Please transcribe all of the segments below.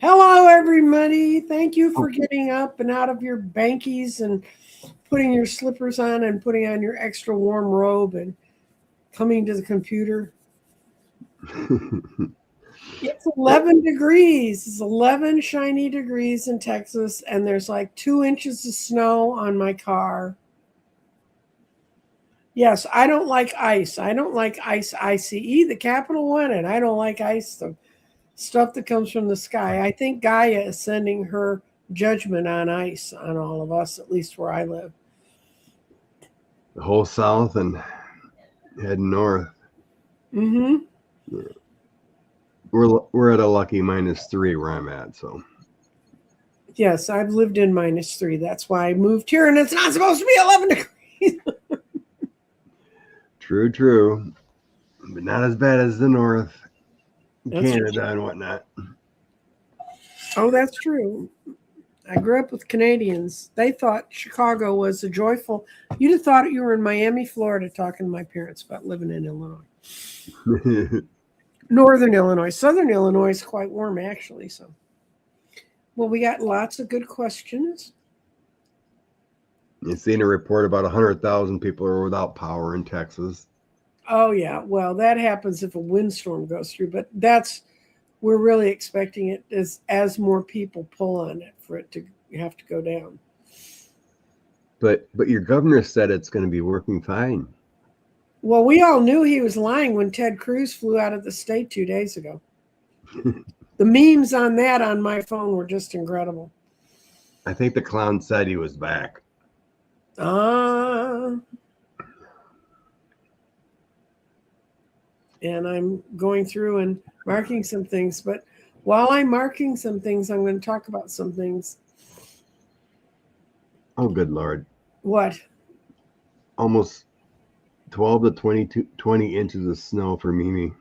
Hello, everybody. Thank you for getting up and out of your bankies and putting your slippers on and putting on your extra warm robe and coming to the computer. It's 11 degrees. It's 11 shiny degrees in Texas, and there's like 2 inches of snow on my car. Yes, I don't like ice. I don't like ICE, the capital one, and I don't like ice, the stuff that comes from the sky. I think Gaia is sending her judgment on ice on all of us, at least where I live. The whole south and heading north. Mm-hmm. Yeah. We're at a lucky -3 where I'm at, so. Yes, I've lived in -3. That's why I moved here, and it's not supposed to be 11 degrees. True. But not as bad as the north, That's Canada true. and whatnot. Oh, that's true. I grew up with Canadians. They thought Chicago was a joyful. You'd have thought you were in Miami, Florida, talking to my parents about living in Illinois. Northern Illinois. Southern Illinois is quite warm, actually. So, well, we got lots of good questions. You've seen a report about 100,000 people are without power in Texas. Oh, yeah. Well, that happens if a windstorm goes through, but we're really expecting it as more people pull on it for it to have to go down. But your governor said it's going to be working fine. Well, we all knew he was lying when Ted Cruz flew out of the state 2 days ago. The memes on that on my phone were just incredible. I think the clown said he was back. And I'm going through and marking some things. But while I'm marking some things, I'm going to talk about some things. Oh, good Lord. What? Almost 12 to 20 inches of snow for Mimi.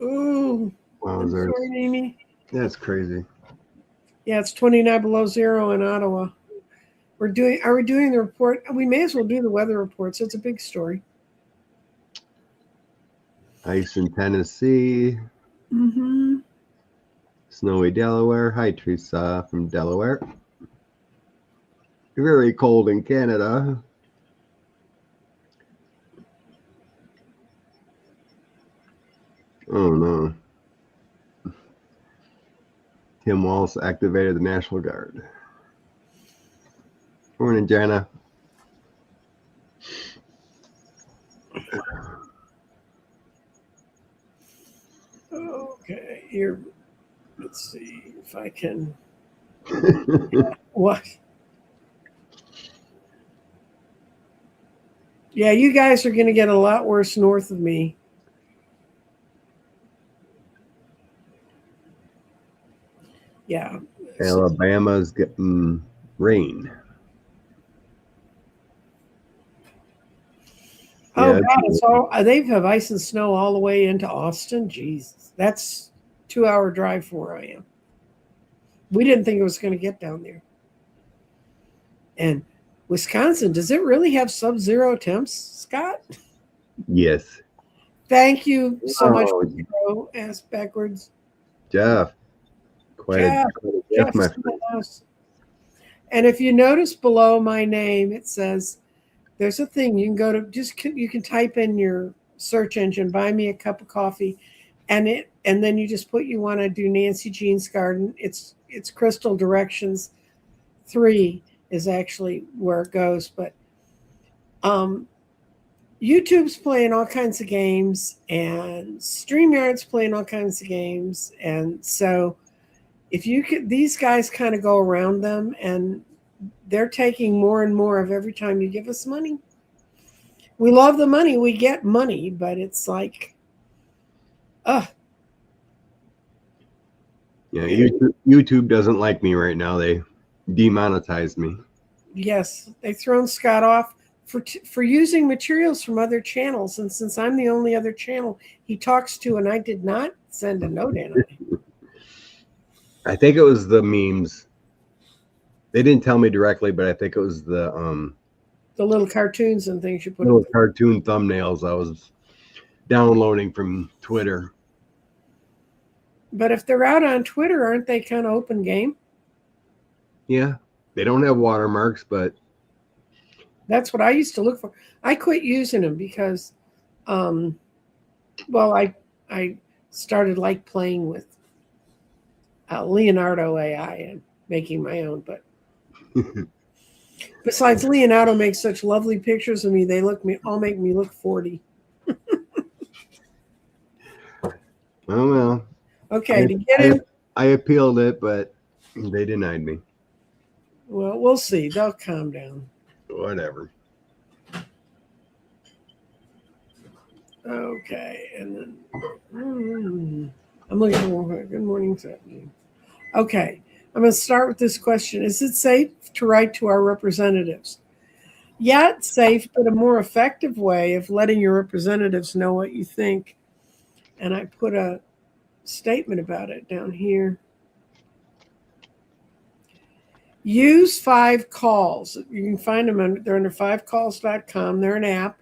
Ooh. I'm sorry, Mimi. That's crazy. Yeah, it's 29 below zero in Ottawa. Are we doing the report? We may as well do the weather reports. It's a big story. Ice in Tennessee. Mm-hmm. Snowy Delaware. Hi, Teresa from Delaware. Very cold in Canada. Oh, no. Tim Walz activated the National Guard. Morning, Jana. Okay, here. Let's see if I can. What? Yeah, you guys are going to get a lot worse north of me. Yeah. Alabama's getting rain. Oh, yeah, God, they have ice and snow all the way into Austin. Jesus, that's a 2-hour drive from where I am. We didn't think it was going to get down there. And Wisconsin, does it really have sub-zero temps, Scott? Yes. Thank you so much. Ask backwards. Jeff. Jeff my house. And if you notice below my name, it says there's a thing you can go to. You can type in your search engine, buy me a cup of coffee, and then you just put you want to do Nancy Jean's Garden. It's Crystal Directions 3 is actually where it goes, but YouTube's playing all kinds of games, and StreamYard's playing all kinds of games, and so if you could, these guys kind of go around them, and they're taking more and more of every time you give us money. We love the money. We get money, but it's like, Yeah, YouTube doesn't like me right now. They demonetized me. Yes, they've thrown Scott off for using materials from other channels, and since I'm the only other channel he talks to, and I did not send a note in. I think it was the memes. They didn't tell me directly, but I think it was the little cartoons and things you put. Little cartoon thumbnails I was downloading from Twitter. But if they're out on Twitter, aren't they kind of open game? Yeah, they don't have watermarks, but that's what I used to look for. I quit using them because, well, I started like playing with Leonardo AI and making my own. But besides, Leonardo makes such lovely pictures of me. They all make me look 40. well, Okay, to get in. I appealed it, but they denied me. Well, we'll see. They'll calm down. Whatever. Okay, and then I'm looking for good morning, Saturday. Okay, I'm going to start with this question. Is it safe to write to our representatives? Yeah, it's safe, but a more effective way of letting your representatives know what you think. And I put a statement about it down here. Use 5 calls. You can find them they're under 5calls.com. They're an app.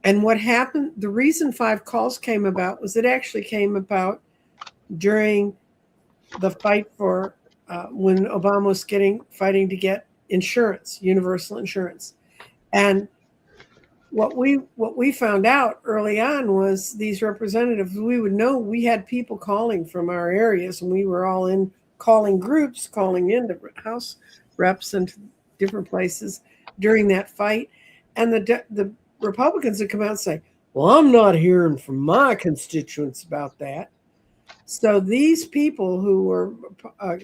And what happened, the reason 5 calls came about was it actually came about during the fight for when Obama was fighting to get insurance, universal insurance. And what we found out early on was these representatives, we would know we had people calling from our areas, and we were all in calling groups, calling in to House reps and different places during that fight. And the Republicans would come out and say, well, I'm not hearing from my constituents about that. So these people who were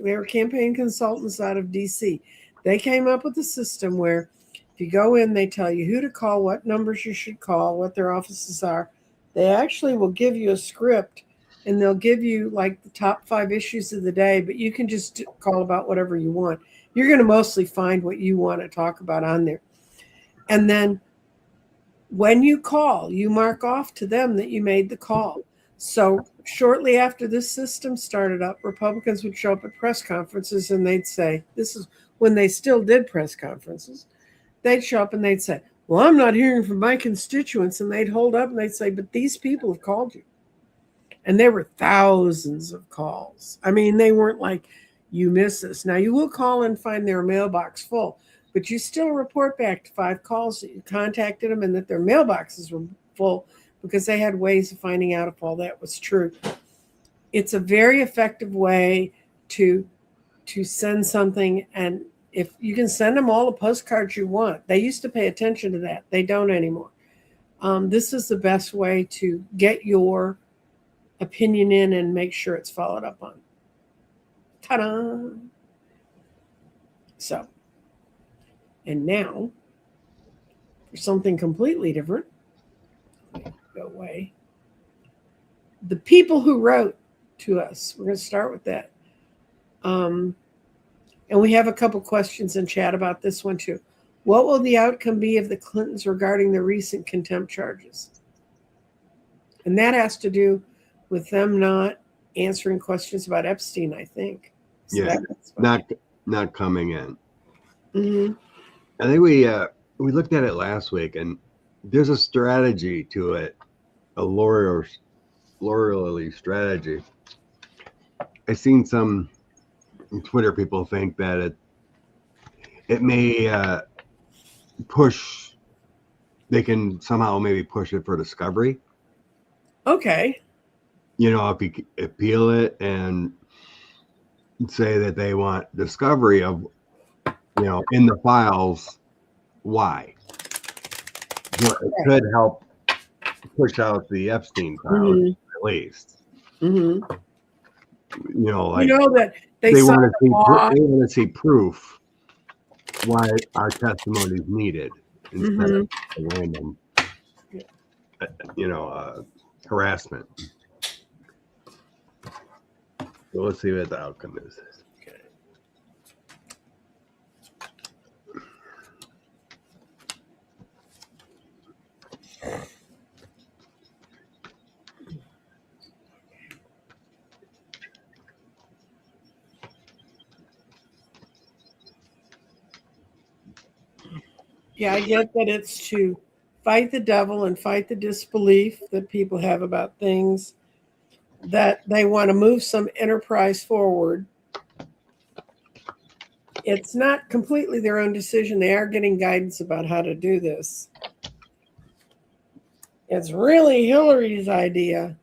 they were campaign consultants out of DC, they came up with a system where if you go in, they tell you who to call, what numbers you should call, what their offices are. They actually will give you a script, and they'll give you like the top 5 issues of the day, but you can just call about whatever you want. You're going to mostly find what you want to talk about on there. And then when you call, you mark off to them that you made the call. So shortly after this system started up, Republicans would show up at press conferences and they'd say, this is when they still did press conferences. They'd show up and they'd say, well, I'm not hearing from my constituents. And they'd hold up and they'd say, but these people have called you. And there were thousands of calls. I mean, they weren't like, you miss us. Now, you will call and find their mailbox full, but you still report back to 5 calls that you contacted them and that their mailboxes were full because they had ways of finding out if all that was true. It's a very effective way to send something, and if you can send them all the postcards you want. They used to pay attention to that. They don't anymore. This is the best way to get your opinion in and make sure it's followed up on. Ta-da! So, and now for something completely different. Go away. The people who wrote to us. We're going to start with that. And we have a couple questions in chat about this one too. What will the outcome be of the Clintons regarding the recent contempt charges? And that has to do with them not answering questions about Epstein, I think. So yeah, not coming in. Mm-hmm. I think we looked at it last week, and there's a strategy to it, a lawyerly strategy. I've seen some Twitter people think that it may push. They can somehow maybe push it for discovery. Okay. You know, if you appeal it and say that they want discovery of, you know, in the files, why? So it could help push out the Epstein files, at least. Mm-hmm. You know, like that they want to see proof why our testimony is needed instead of random, you know, harassment. So let's see what the outcome is. Okay. Yeah, I get that it's to fight the devil and fight the disbelief that people have about things. that they want to move some enterprise forward. It's not completely their own decision. They are getting guidance about how to do this. It's really Hillary's idea,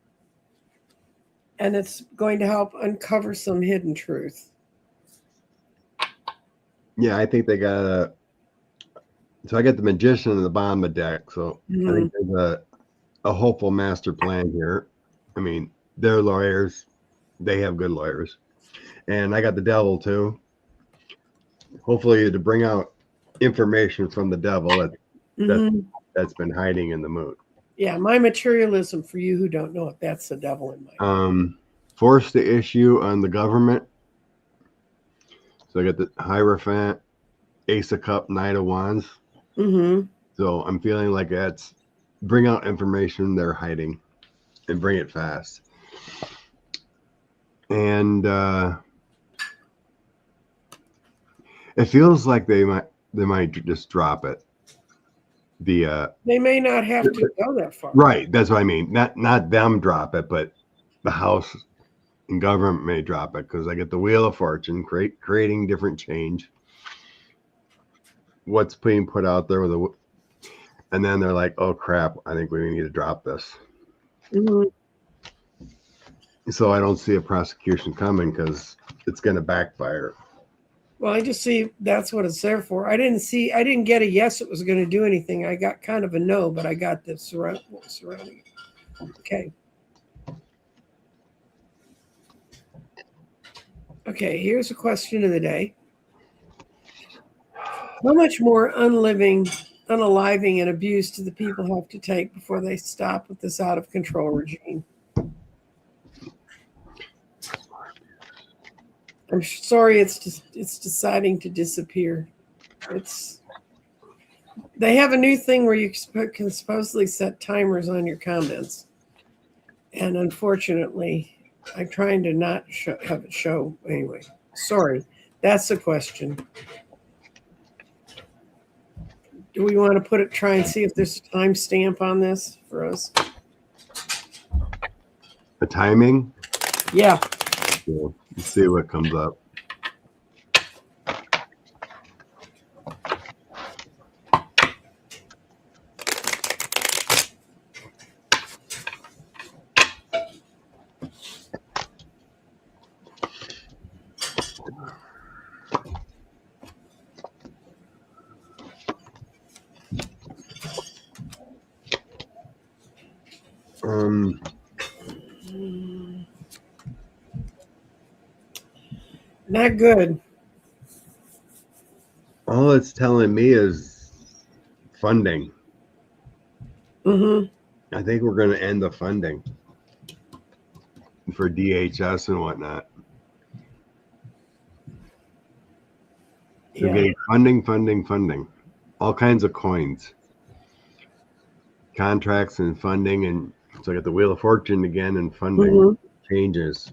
and it's going to help uncover some hidden truth. Yeah, I think they got so I got the magician and the bottom of the deck. So I think there's a hopeful master plan here. I mean, they're lawyers. They have good lawyers. And I got the devil too. Hopefully to bring out information from the devil that's been hiding in the moon. Yeah, my materialism, for you who don't know it, that's the devil in my Force the issue on the government. So I got the Hierophant, Ace of Cup, Knight of Wands. So I'm feeling like that's bring out information they're hiding and bring it fast. And it feels like they might just drop it. They may not have to go that far. Right, that's what I mean. Not them drop it, but the House and government may drop it, because I get the Wheel of Fortune, creating different change. What's being put out there and then they're like, oh crap, I think we need to drop this. So I don't see a prosecution coming because it's going to backfire. Well, I just see that's what it's there for. I didn't get a yes it was going to do anything. I got kind of a no, but I got the surrounding. Okay. Okay, here's a question of the day. How much more unaliving and abuse do the people have to take before they stop with this out of control regime? I'm sorry, it's deciding to disappear. They have a new thing where you can supposedly set timers on your comments, and unfortunately, I'm trying to not have it show anyway. Sorry, that's the question. Do we want to try and see if there's a timestamp on this for us? The timing? Yeah. Cool. Let's see what comes up. Not good. All it's telling me is funding. I think we're going to end the funding for DHS and whatnot. So getting funding, all kinds of coins, contracts and funding, and so I got the Wheel of Fortune again and funding changes.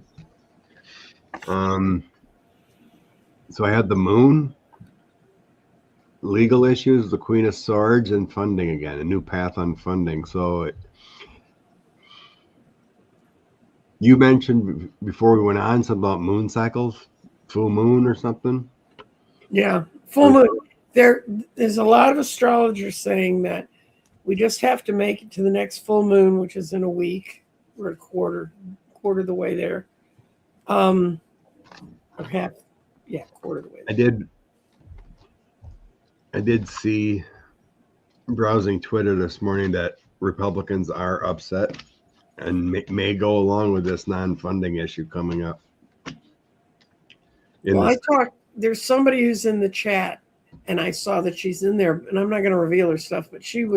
So I had the moon, legal issues, the Queen of Swords, and funding again, a new path on funding. So you mentioned before we went on something about moon cycles, full moon or something. Yeah, full moon. There's a lot of astrologers saying that we just have to make it to the next full moon, which is in a week. We're a quarter of the way there. Or half. Yeah, quarter of the way there. I did see, browsing Twitter this morning, that Republicans are upset and may go along with this non-funding issue coming up. There's somebody who's in the chat, and I saw that she's in there, and I'm not going to reveal her stuff, but she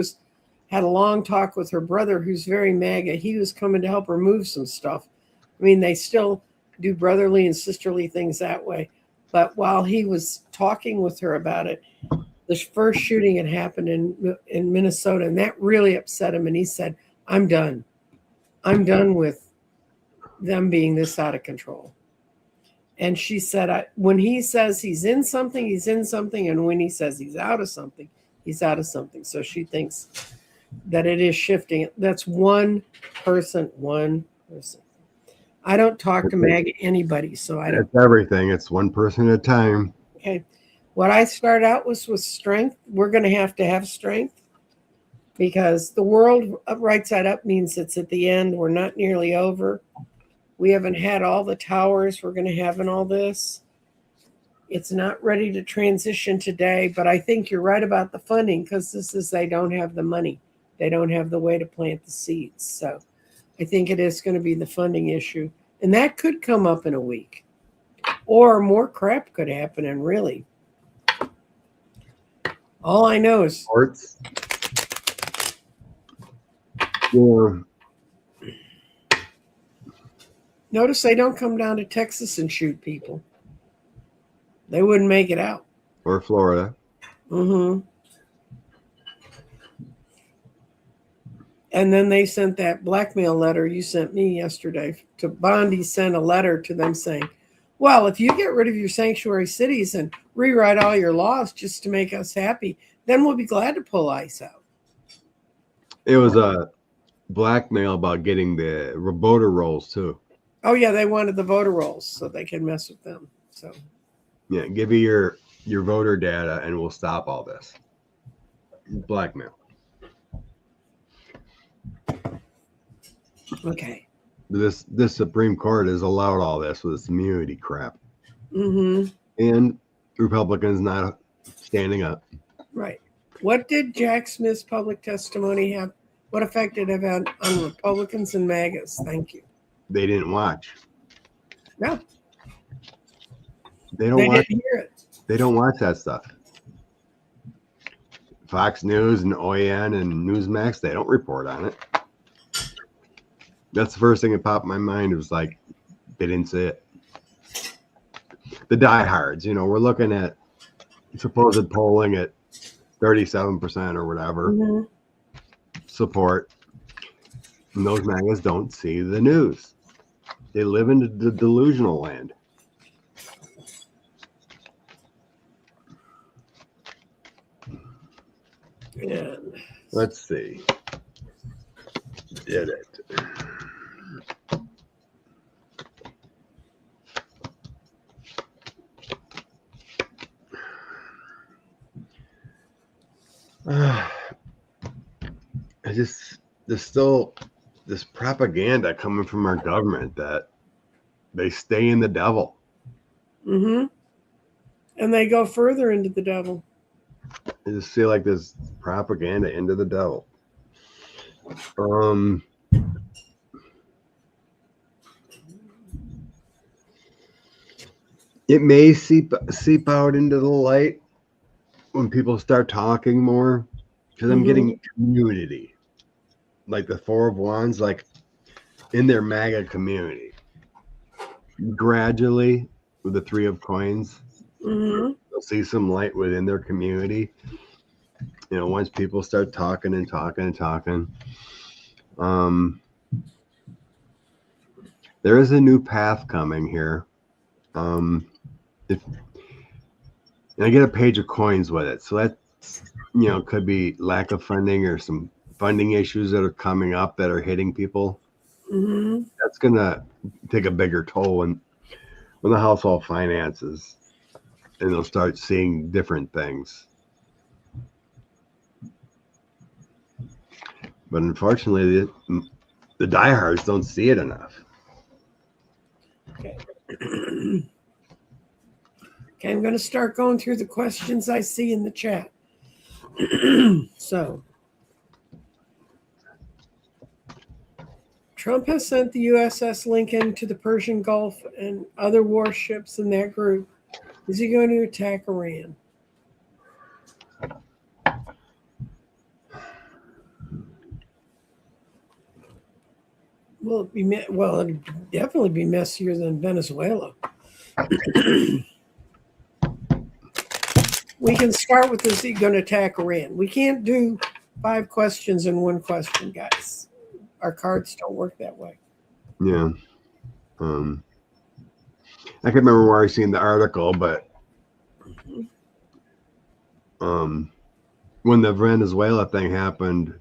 had a long talk with her brother, who's very MAGA. He was coming to help her move some stuff. I mean, they still do brotherly and sisterly things that way. But while he was talking with her about it, the first shooting had happened in Minnesota, and that really upset him. And he said, I'm done. I'm done with them being this out of control. And she said, when he says he's in something, he's in something. And when he says he's out of something, he's out of something. So she thinks that it is shifting. That's one person. I don't talk to MAGA anybody, so I don't. It's everything. It's one person at a time. Okay. What I started out was with strength. We're going to have strength because the world right side up means it's at the end. We're not nearly over. We haven't had all the towers we're going to have in all this. It's not ready to transition today, but I think you're right about the funding because they don't have the money. They don't have the way to plant the seeds. So I think it is going to be the funding issue. And that could come up in a week. Or more crap could happen, and really. All I know is Sports. Yeah. notice they don't come down to Texas and shoot people. They wouldn't make it out. Or Florida. Mm-hmm. And then they sent that blackmail letter you sent me yesterday to Bondi. Sent a letter to them saying, well, if you get rid of your sanctuary cities and rewrite all your laws just to make us happy, then we'll be glad to pull ICE out. It was a blackmail about getting the voter rolls too. Oh yeah, they wanted the voter rolls so they can mess with them. So yeah, give me your voter data and we'll stop all this. Blackmail. Okay. This Supreme Court has allowed all this with this immunity crap. Mm-hmm. And Republicans not standing up. Right. What did Jack Smith's public testimony have? What effect did it have on Republicans and MAGAs? Thank you. They didn't watch. No. They don't watch. Didn't hear it. They don't watch that stuff. Fox News and OAN and Newsmax, they don't report on it. That's the first thing that popped in my mind. It was like, they didn't see it. The diehards, we're looking at supposed polling at 37% or whatever support. And those MAGAs don't see the news. They live in the delusional land. Yeah. Let's see. Did it. There's still this propaganda coming from our government that they stay in the devil. Mm-hmm. And they go further into the devil. I just feel like there's propaganda into the devil. It may seep out into the light when people start talking more, because I'm getting community, like the Four of Wands, like in their MAGA community. Gradually, with the Three of Coins, they'll see some light within their community. Once people start talking and talking and talking, there is a new path coming here. And I get a page of coins with it. So that, could be lack of funding or some funding issues that are coming up that are hitting people. That's going to take a bigger toll when the household finances, and they'll start seeing different things. But unfortunately, the diehards don't see it enough. Okay. Okay, I'm going to start going through the questions I see in the chat. So, Trump has sent the USS Lincoln to the Persian Gulf and other warships in that group. Is he going to attack Iran? Well, it'd definitely be messier than Venezuela. We can start with, is he going to attack Iran? We can't do 5 questions in one question, guys. Our cards don't work that way. Yeah. I can't remember where I seen the article, but when the Venezuela thing happened,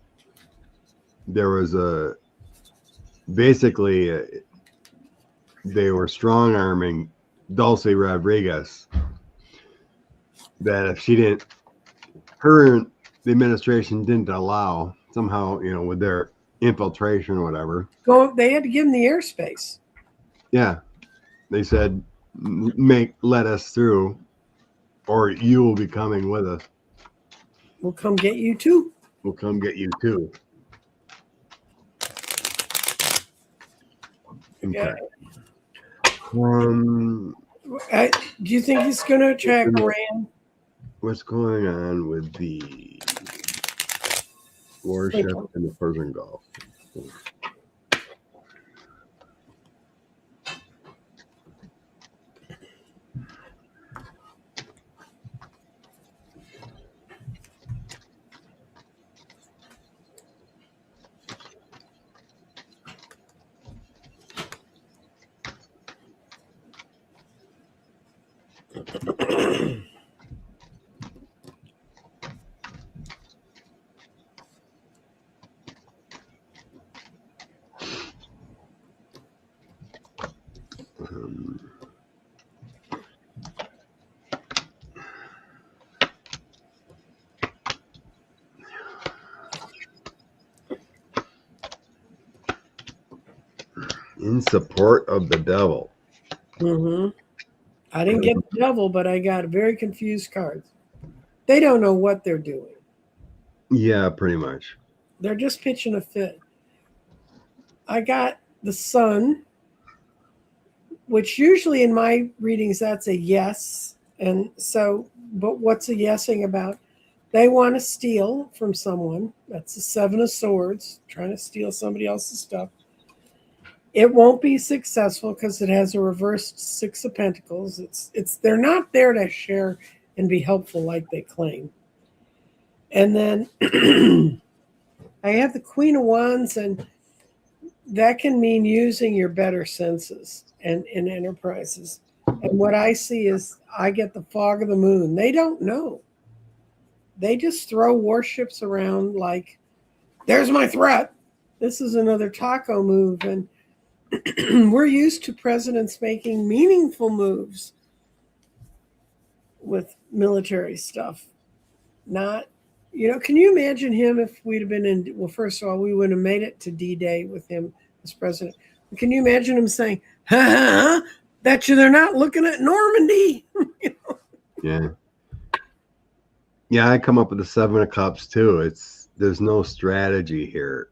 there was basically they were strong arming Dulce Rodriguez. That if she didn't, her and the administration didn't allow somehow, with their infiltration or whatever. They had to give them the airspace. Yeah, they said, let us through, or you will be coming with us. We'll come get you too. We'll come get you too. Okay. Do you think he's going to attack Iran? What's going on with the warship in the Persian Gulf? In support of the devil. Mm-hmm. I didn't get the devil, but I got very confused cards. They don't know what they're doing. Yeah, pretty much. They're just pitching a fit. I got the sun, which usually in my readings, that's a yes. And so, but what's a yesing about? They want to steal from someone. That's the 7 of Swords, trying to steal somebody else's stuff. It won't be successful because it has a reversed 6 of Pentacles. They're not there to share and be helpful like they claim. And then I have the Queen of Wands, and that can mean using your better senses and in enterprises. And what I see is I get the fog of the moon. They don't know. They just throw warships around like, there's my threat. This is another taco move. And we're used to presidents making meaningful moves with military stuff. Not, can you imagine him if we'd have been in, well, first of all, we wouldn't have made it to D-Day with him as president. Can you imagine him saying, bet you they're not looking at Normandy? Yeah. Yeah, I come up with the 7 of Cups too. There's no strategy here.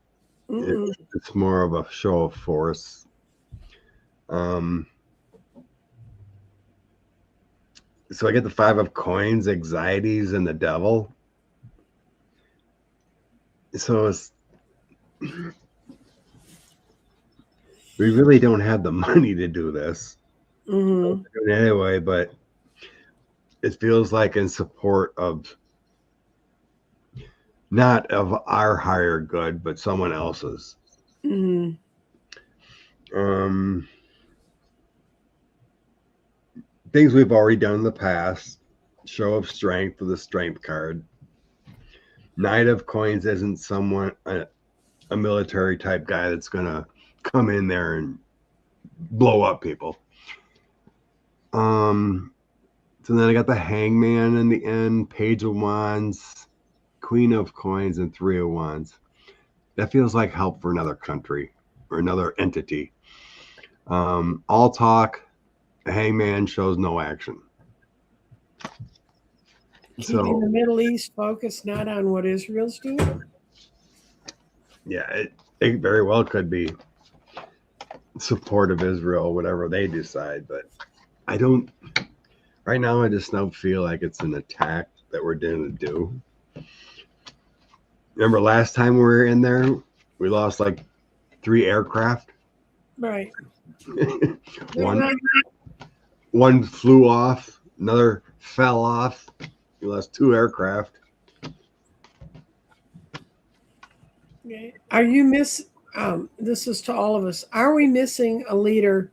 It's more of a show of force. So I get the 5 of Coins, anxieties, and the devil. So we really don't have the money to do this. Anyway, but it feels like in support of not of our higher good, but someone else's. Things we've already done in the past. Show of strength with the strength card. Knight of Coins isn't someone a military type guy that's gonna come in there and blow up people. So then I got the Hangman in the end, Page of Wands, Queen of Coins, and 3 of Wands. That feels like help for another country or another entity. All talk, the Hangman shows no action. Keeping the Middle East focused not on what Israel's doing? Yeah, it very well could be support of Israel, whatever they decide, but I don't, right now I just don't feel like it's an attack that we're going to do. Remember last time we were in there, we lost like 3 aircraft? Right. One flew off, another fell off. We lost 2 aircraft. Okay. Are you this is to all of us, are we missing a leader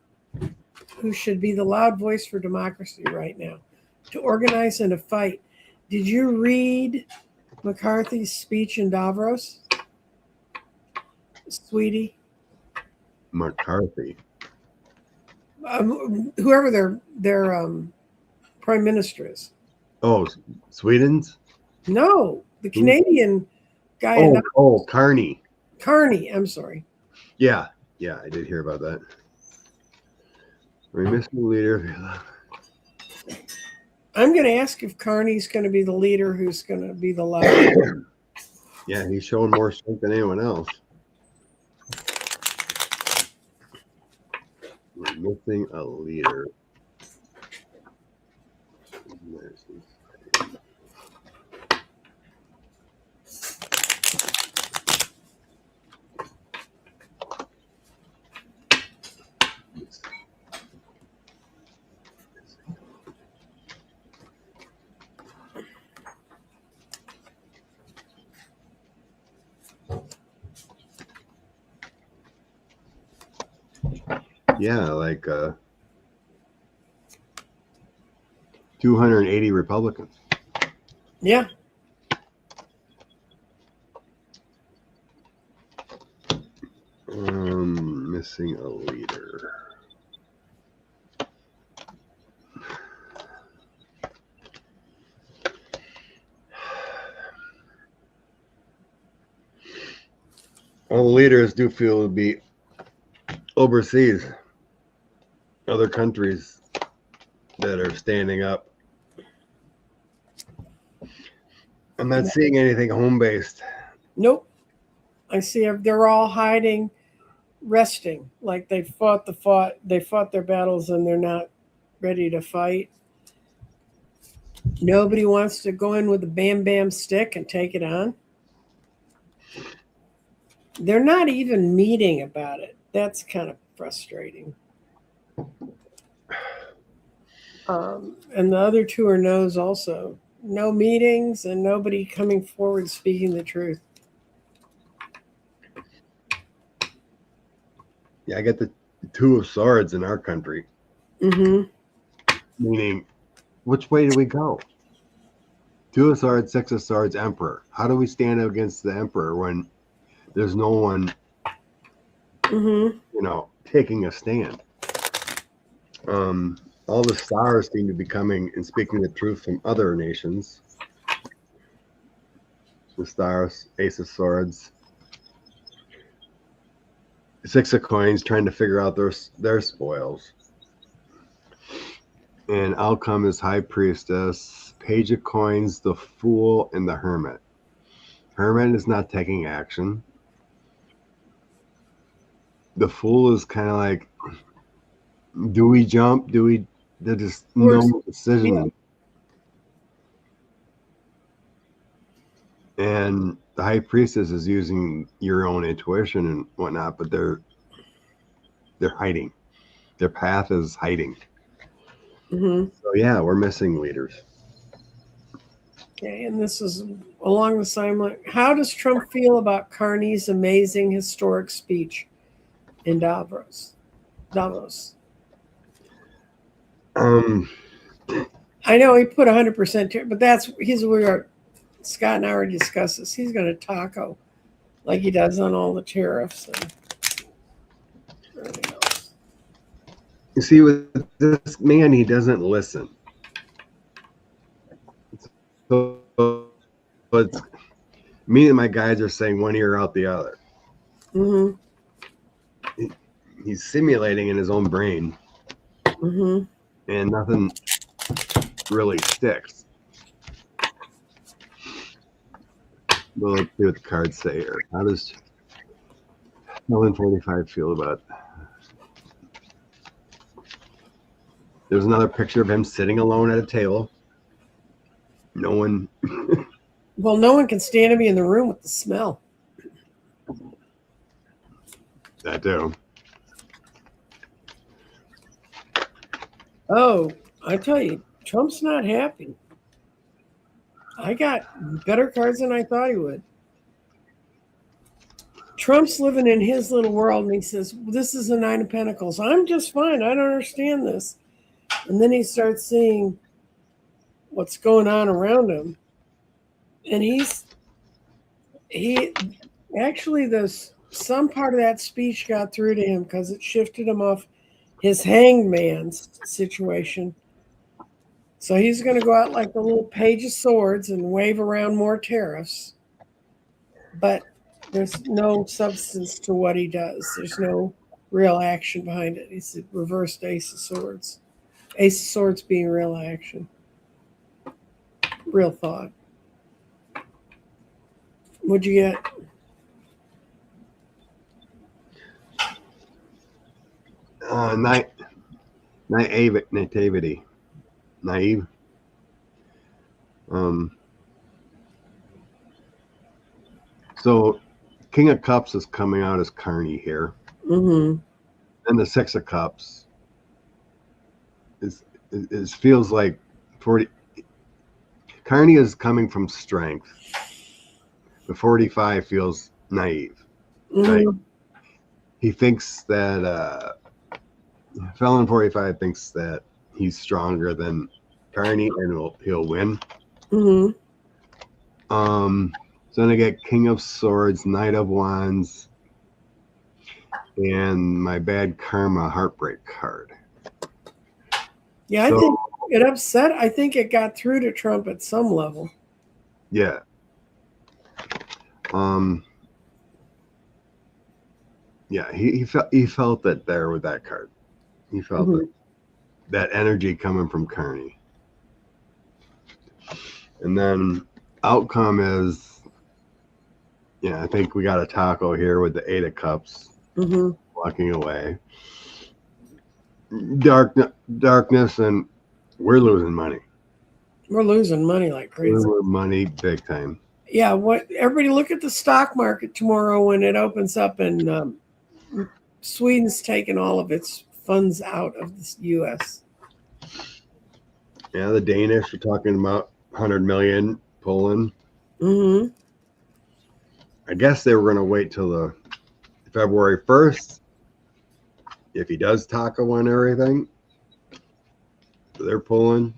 who should be the loud voice for democracy right now, to organize and to fight? Did you read McCarthy's speech in Davos, sweetie? McCarthy. whoever their prime minister is. Oh, Sweden's? No, the Canadian guy. Carney. Carney. I'm sorry. Yeah, I did hear about that. We're missing a leader. I'm going to ask if Carney's going to be the leader who's going to be the loudest. Yeah, he's showing more strength than anyone else. We're missing a leader. Yeah, like 280 Republicans. Yeah. Missing a leader. All the leaders do feel to be overseas, other countries that are standing up. I'm not seeing anything home-based. Nope. I see they're all hiding, resting, like they fought their battles and they're not ready to fight. Nobody wants to go in with a bam bam stick and take it on. They're not even meeting about it. That's kind of frustrating. And the other two are no's also. No meetings and nobody coming forward speaking the truth. Yeah, I get the Two of Swords in our country. Mm-hmm. Meaning, which way do we go? Two of Swords, Six of Swords, Emperor. How do we stand up against the Emperor when there's no one, taking a stand? All the stars seem to be coming and speaking the truth from other nations. The stars, Ace of Swords, Six of Coins, trying to figure out their spoils. And outcome is High Priestess, Page of Coins, the Fool, and the Hermit. Hermit is not taking action. The Fool is kind of like, do we jump? There's just no decision. Yeah. And the High Priestess is using your own intuition and whatnot, but they're hiding. Their path is hiding. Mm-hmm. So yeah, we're missing leaders. Okay, and this is along the same line. How does Trump feel about Carney's amazing historic speech in Davos? I know he put 100% to it, but Scott and I already discussed this. He's going to taco like he does on all the tariffs and everything else. You see, with this man, he doesn't listen. So it's me and my guys are saying one ear out the other. Mm-hmm. He's simulating in his own brain, mm-hmm. and nothing really sticks. Well, let's see what the cards say here. How does 145 feel about? There's another picture of him sitting alone at a table. No one. Well, no one can stand to be in the room with the smell. That too. Oh, I tell you, Trump's not happy. I got better cards than I thought he would. Trump's living in his little world, and he says, this is the Nine of Pentacles. I'm just fine. I don't understand this. And then he starts seeing what's going on around him. And some part of that speech got through to him because it shifted him off his hangman's situation. So he's going to go out like the little page of swords and wave around more tariffs. But there's no substance to what he does. There's no real action behind it. He's a reversed Ace of Swords. Ace of Swords being real action. Real thought. What'd you get? Naivety. Naive. So King of Cups is coming out as Carney here. Mm-hmm. And the Six of Cups is feels like 40. Carney is coming from strength. The 45 feels naive. Mm-hmm. Right? He thinks that Felon 45 thinks that he's stronger than Carney and he'll win. Mm-hmm. So then I get King of Swords, Knight of Wands, and my bad karma heartbreak card. Yeah, I think it upset. I think it got through to Trump at some level. Yeah. Yeah, he felt that there with that card. He felt that energy coming from Carney. And then outcome is, I think we got a taco here with the 8 of Cups walking away. Darkness, and we're losing money. We're losing money like crazy. We're money big time. Yeah, everybody look at the stock market tomorrow when it opens up, and Sweden's taking all of its funds out of the U.S. Yeah, the Danish are talking about 100 million pulling. Mm-hmm. I guess they were going to wait till the February 1st if he does taco on everything. They're pulling.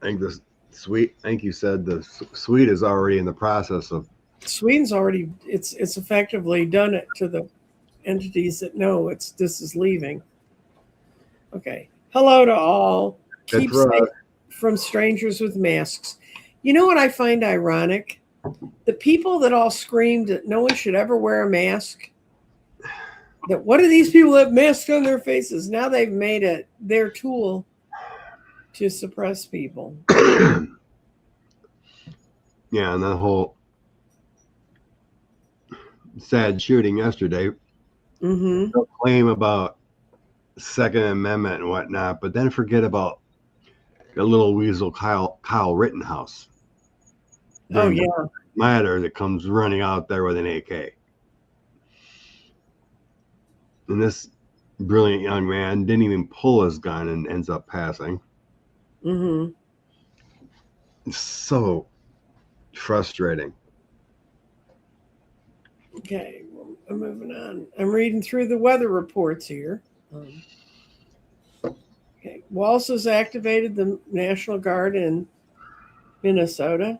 I think you said the Swede is already in the process of. Sweden's already it's effectively done it to the entities that know this is leaving. Okay. Hello to all. Keep safe from strangers with masks. You know what I find ironic? The people that all screamed that no one should ever wear a mask. That what do these people have masks on their faces? Now they've made it their tool to suppress people. Yeah, and that whole sad shooting yesterday. They'll claim about Second Amendment and whatnot, but then forget about the little weasel Kyle Rittenhouse. Oh yeah, matter that comes running out there with an AK. And this brilliant young man didn't even pull his gun and ends up passing. It's so frustrating. Okay, well, I'm moving on. I'm reading through the weather reports here. Okay, Walz has activated the National Guard in Minnesota.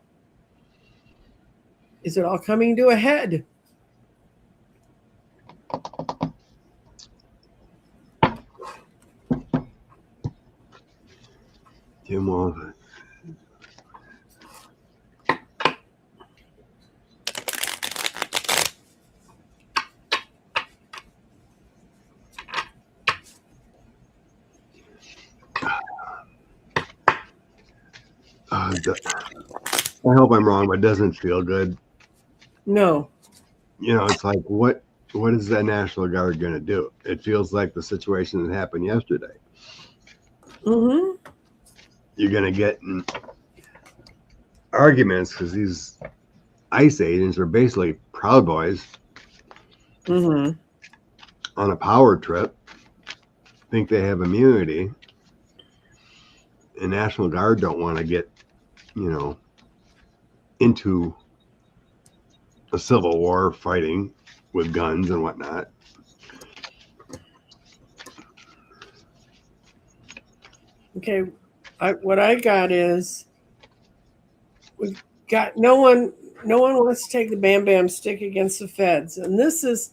Is it all coming to a head? Tim Walz. I hope I'm wrong, but it doesn't feel good. No. It's like, what is that National Guard going to do? It feels like the situation that happened yesterday. You're going to get in arguments because these ICE agents are basically Proud Boys on a power trip, think they have immunity, and National Guard don't want to get, into a civil war fighting with guns and whatnot. Okay, what I got is we've got no one wants to take the bam bam stick against the feds, and this is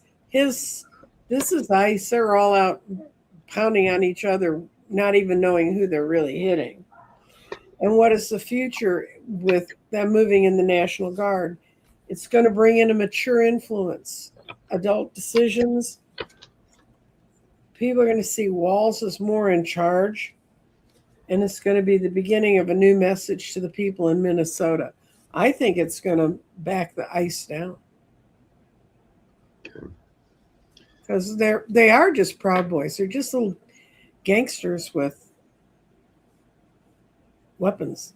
ICE. They're all out pounding on each other, not even knowing who they're really hitting. And what is the future with them moving in the National Guard? It's going to bring in a mature influence, adult decisions. People are going to see Walz as more in charge, and it's going to be the beginning of a new message to the people in Minnesota. I think it's going to back the ice down. Because they are just Proud Boys. They're just little gangsters with weapons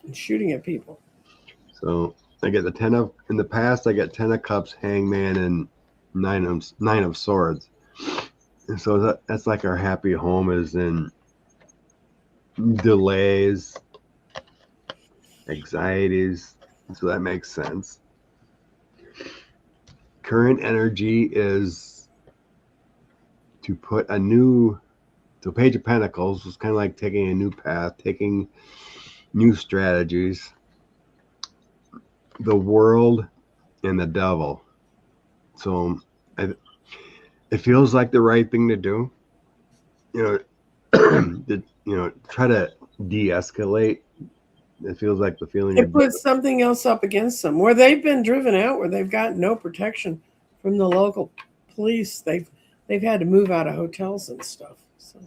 and shooting at people. So I get the 10 of, in the past, I get 10 of Cups, Hangman, and nine of Swords. And so that's like our happy home is in delays, anxieties. So that makes sense. Current energy is to put a new, so Page of Pentacles was kind of like taking a new path, taking new strategies. The World and the Devil. So it feels like the right thing to do. Try to de-escalate. It feels like the feeling. It puts something else up against them, where they've been driven out, where they've got no protection from the local police. They've had to move out of hotels and stuff. So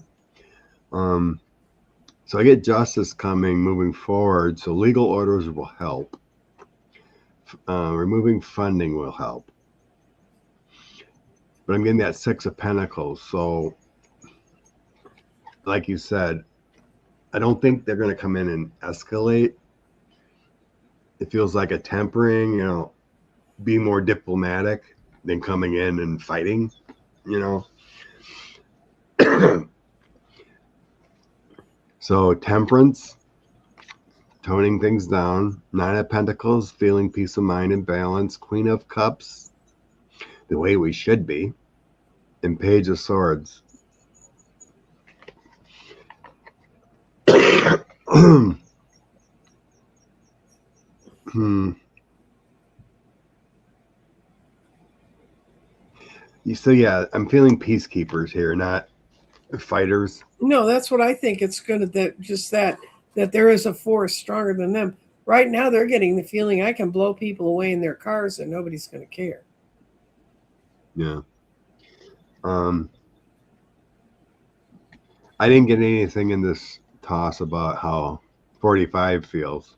I get justice coming moving forward. So legal orders will help. Removing funding will help. But I'm getting that 6 of Pentacles. So, like you said, I don't think they're going to come in and escalate. It feels like a tempering, be more diplomatic than coming in and fighting, So temperance, toning things down. 9 of Pentacles, feeling peace of mind and balance. Queen of Cups, the way we should be. And Page of Swords. So yeah, I'm feeling peacekeepers here, not fighters. No, that's what I think. It's good that there is a force stronger than them. Right now, they're getting the feeling I can blow people away in their cars and nobody's going to care. Yeah. I didn't get anything in this toss about how 45 feels,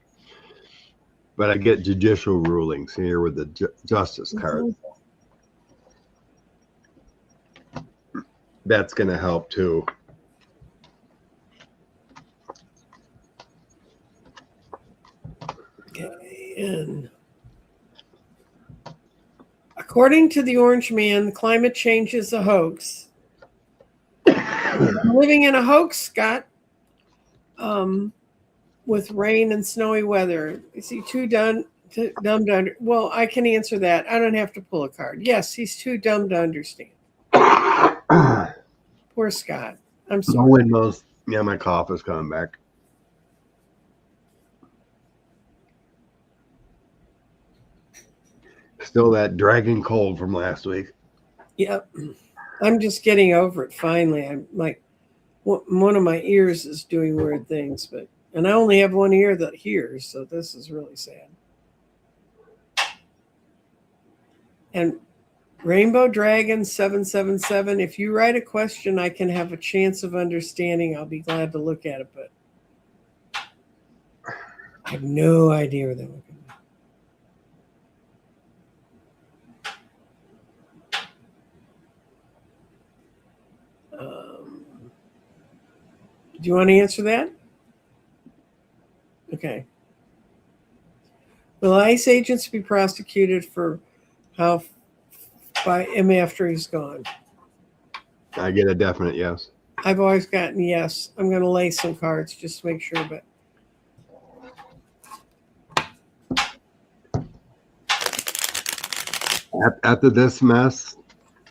but I get judicial rulings here with the justice card. Mm-hmm. That's going to help too. Okay, and according to the Orange Man, climate change is a hoax. I'm living in a hoax, Scott, with rain and snowy weather. Is he too dumb to understand? Well, I can answer that. I don't have to pull a card. Yes, he's too dumb to understand. Poor Scott. I'm sorry. Windows. Yeah, my cough is coming back. Still that dragging cold from last week. Yep. I'm just getting over it finally. I'm like, one of my ears is doing weird things, and I only have one ear that hears, so this is really sad. And Rainbow Dragon 777, if you write a question I can have a chance of understanding, I'll be glad to look at it, but I have no idea where they're looking. Do you want to answer that? Okay. Will ICE agents be prosecuted for by him after he's gone? I get a definite yes. I've always gotten yes. I'm going to lay some cards just to make sure, but after this mess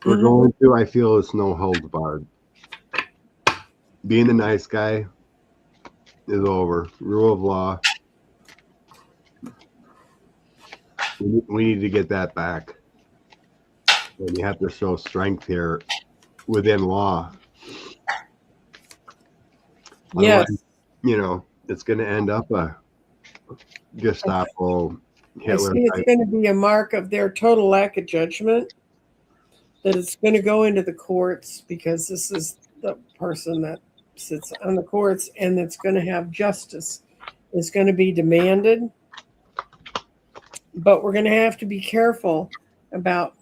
we're going through, I feel it's no holds barred. Being the nice guy is over. Rule of law. We need to get that back. And you have to show strength here within law. Yes. Otherwise, it's going to end up a Gestapo I Hitler see it's type. going to be a mark of their total lack of judgment that it's going to go into the courts because this is the person that sits on the courts and that's going to have justice is going to be demanded. But we're going to have to be careful about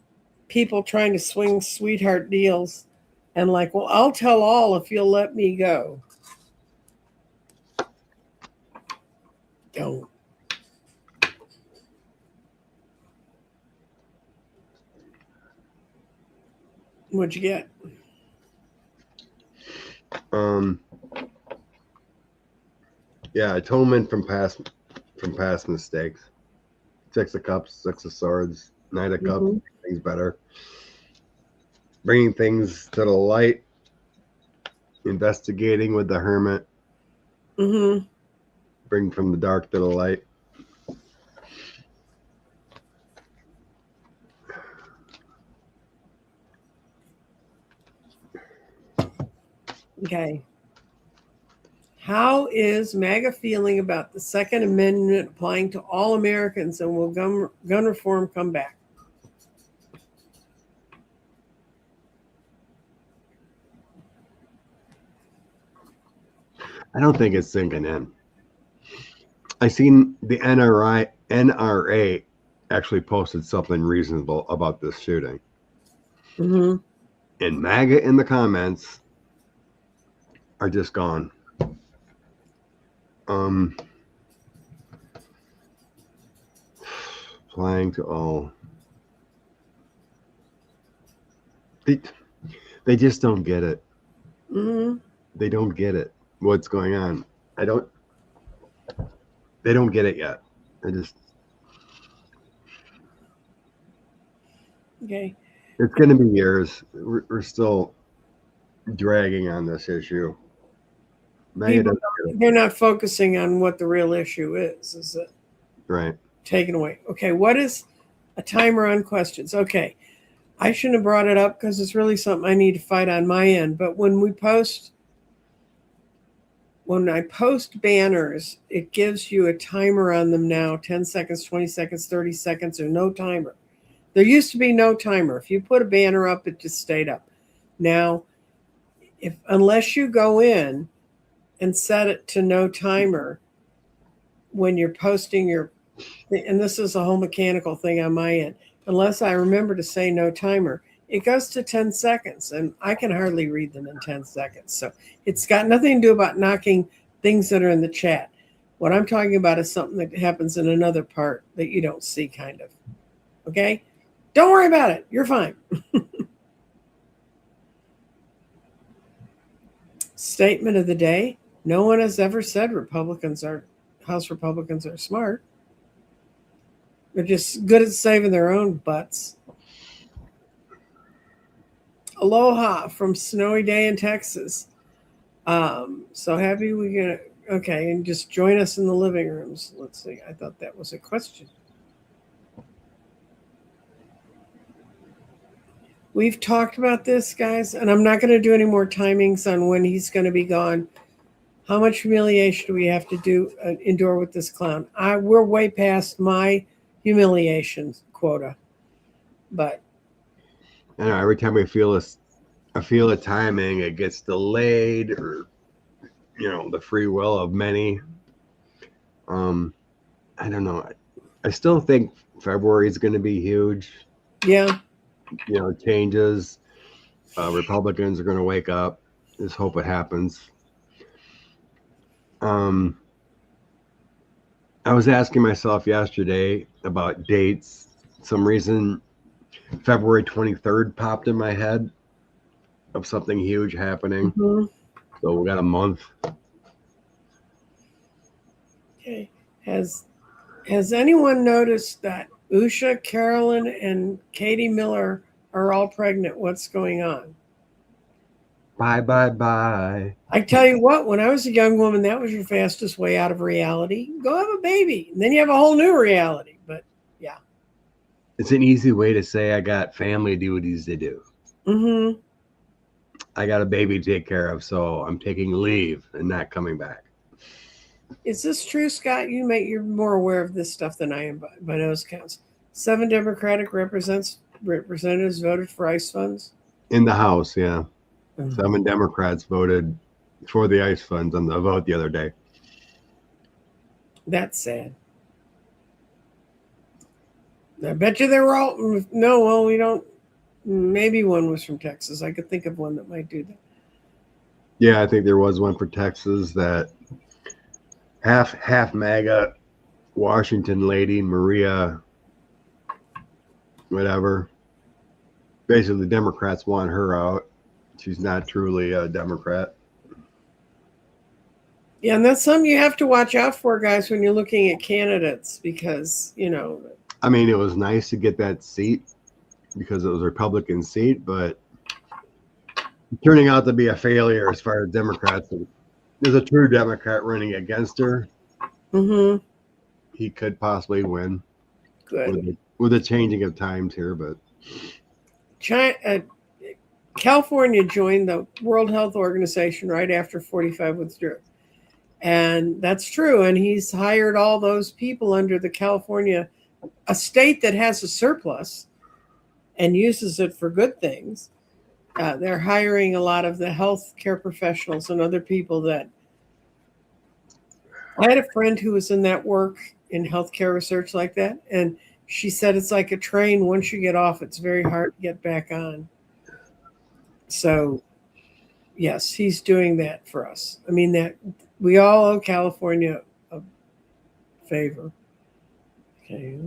people trying to swing sweetheart deals and like, well, I'll tell all if you'll let me go. Don't. What'd you get? Yeah, atonement from past mistakes. 6 of Cups, 6 of Swords, Knight of Cups, things better. Bringing things to the light, investigating with the Hermit. Bring from the dark to the light. Okay. How is MAGA feeling about the Second Amendment applying to all Americans, and will gun reform come back? I don't think it's sinking in. I seen the NRA actually posted something reasonable about this shooting. And MAGA in the comments are just gone. Applying to all. They just don't get it. They don't get it. What's going on? They don't get it yet. Okay. It's going to be years. We're still dragging on this issue. People, they're not focusing on what the real issue is. Is it right? Taken away. Okay. What is a timer on questions? Okay. I shouldn't have brought it up because it's really something I need to fight on my end. But when I post banners, it gives you a timer on them now, 10 seconds, 20 seconds, 30 seconds, or no timer. There used to be no timer. If you put a banner up, it just stayed up. Now, unless you go in and set it to no timer when you're posting and this is a whole mechanical thing on my end, unless I remember to say no timer, it goes to 10 seconds, and I can hardly read them in 10 seconds. So it's got nothing to do about knocking things that are in the chat. What I'm talking about is something that happens in another part that you don't see, kind of. Okay? Don't worry about it. You're fine. Statement of the day. No one has ever said House Republicans are smart. They're just good at saving their own butts. Aloha from snowy day in Texas. So happy we gonna okay, and just join us in the living rooms. Let's see. I thought that was a question. We've talked about this, guys, and I'm not going to do any more timings on when he's going to be gone. How much humiliation do we have to endure with this clown? We're way past my humiliation quota, but I know every time I feel a timing, it gets delayed, or the free will of many. I don't know. I still think February is going to be huge. Yeah. Changes. Republicans are going to wake up. Just hope it happens. I was asking myself yesterday about dates. Some reason February 23rd popped in my head of something huge happening. So we got a month. Okay. Has anyone noticed that Usha, Carolyn, and Katie Miller are all pregnant? What's going on? Bye. I tell you what, when I was a young woman, that was your fastest way out of reality. Go have a baby, and then you have a whole new reality. But yeah, it's an easy way to say I got family duties to do. I got a baby to take care of, so I'm taking leave and not coming back. Is this true, Scott? You're more aware of this stuff than I am by nose counts. 7 Democratic representatives voted for ICE funds. In the House, yeah. Mm. 7 Democrats voted for the ICE funds on the vote the other day. That's sad. I bet you they were all no. Well, we don't. Maybe one was from Texas. I could think of one that might do that. Yeah, I think there was one for Texas that half MAGA Washington lady, Maria, whatever. Basically, the Democrats want her out. She's not truly a Democrat. Yeah, and that's something you have to watch out for, guys, when you're looking at candidates, because, you know. I mean, it was nice to get that seat because it was a Republican seat, but turning out to be a failure as far as Democrats. There's a true Democrat running against her. Mm-hmm. He could possibly win. Good. With the changing of times here, but California joined the World Health Organization right after 45 withdrew. And that's true. And he's hired all those people under the California, a state that has a surplus and uses it for good things. They're hiring a lot of the healthcare professionals and other people that. I had a friend who was in that work in healthcare research like that. And she said it's like a train. Once you get off, it's very hard to get back on. So, yes, he's doing that for us. I mean, that we all owe California a favor. Okay.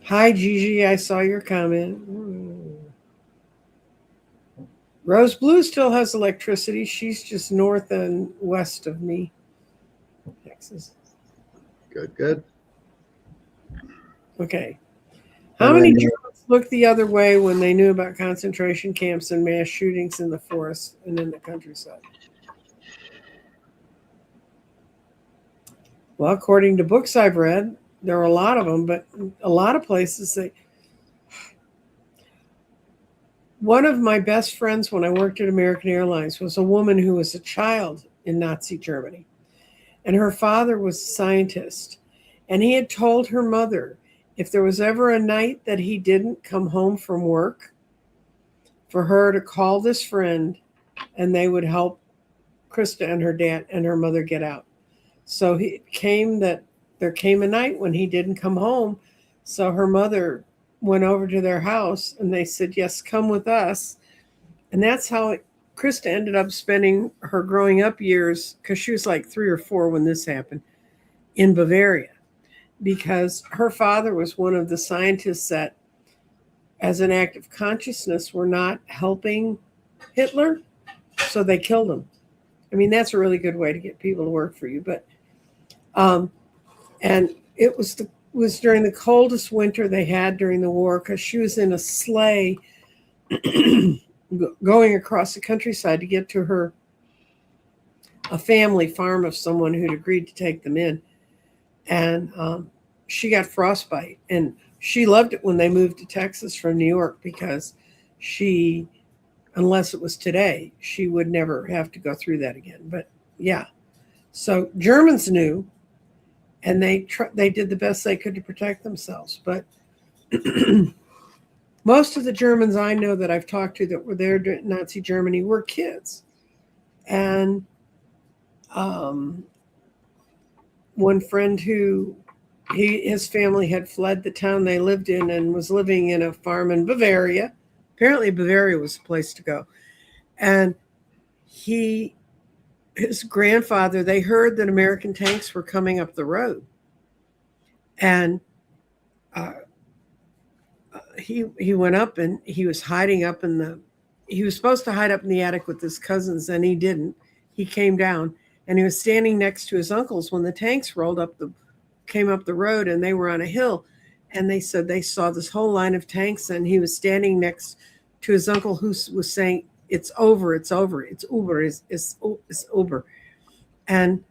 Hi, Gigi. I saw your comment. Rose Blue still has electricity. She's just north and west of me, Texas. Good. Okay. How many Germans looked the other way when they knew about concentration camps and mass shootings in the forest and in the countryside? Well, according to books I've read, there are a lot of them, but a lot of places they. One of my best friends when I worked at American Airlines was a woman who was a child in Nazi Germany. And her father was a scientist. And he had told her mother if there was ever a night that he didn't come home from work, for her to call this friend and they would help Krista and her dad and her mother get out. So there came a night when he didn't come home. So her mother went over to their house and they said, yes, come with us. And that's how Krista ended up spending her growing up years, because she was like 3 or 4 when this happened, in Bavaria, because her father was one of the scientists that, as an act of consciousness, were not helping Hitler. So they killed him. I mean, that's a really good way to get people to work for you. But, and it was during the coldest winter they had during the war, because she was in a sleigh going across the countryside to get to a family farm of someone who'd agreed to take them in. And she got frostbite. And she loved it when they moved to Texas from New York, because unless it was today, she would never have to go through that again. But yeah, so Germans knew, and they did the best they could to protect themselves. But most of the Germans I know that I've talked to that were there during Nazi Germany were kids. And one friend his family had fled the town they lived in and was living in a farm in Bavaria. Apparently Bavaria was the place to go. And his grandfather, they heard that American tanks were coming up the road. And he went up and he was hiding up he was supposed to hide up in the attic with his cousins, and he didn't. He came down and he was standing next to his uncles when the tanks came up the road, and they were on a hill. And they said they saw this whole line of tanks, and he was standing next to his uncle who was saying, it's over, it's over, it's Uber, it's Uber. And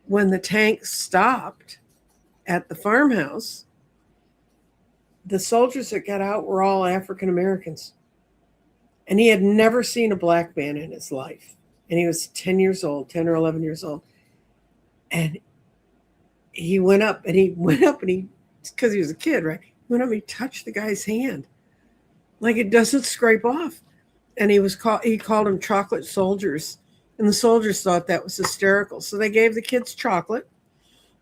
when the tanks stopped at the farmhouse, the soldiers that got out were all African Americans. And he had never seen a black man in his life. And he was 10 years old, 10 or 11 years old. And he went up and he, because he was a kid, right? He went up and he touched the guy's hand. Like it doesn't scrape off. And he called them chocolate soldiers. And the soldiers thought that was hysterical. So they gave the kids chocolate,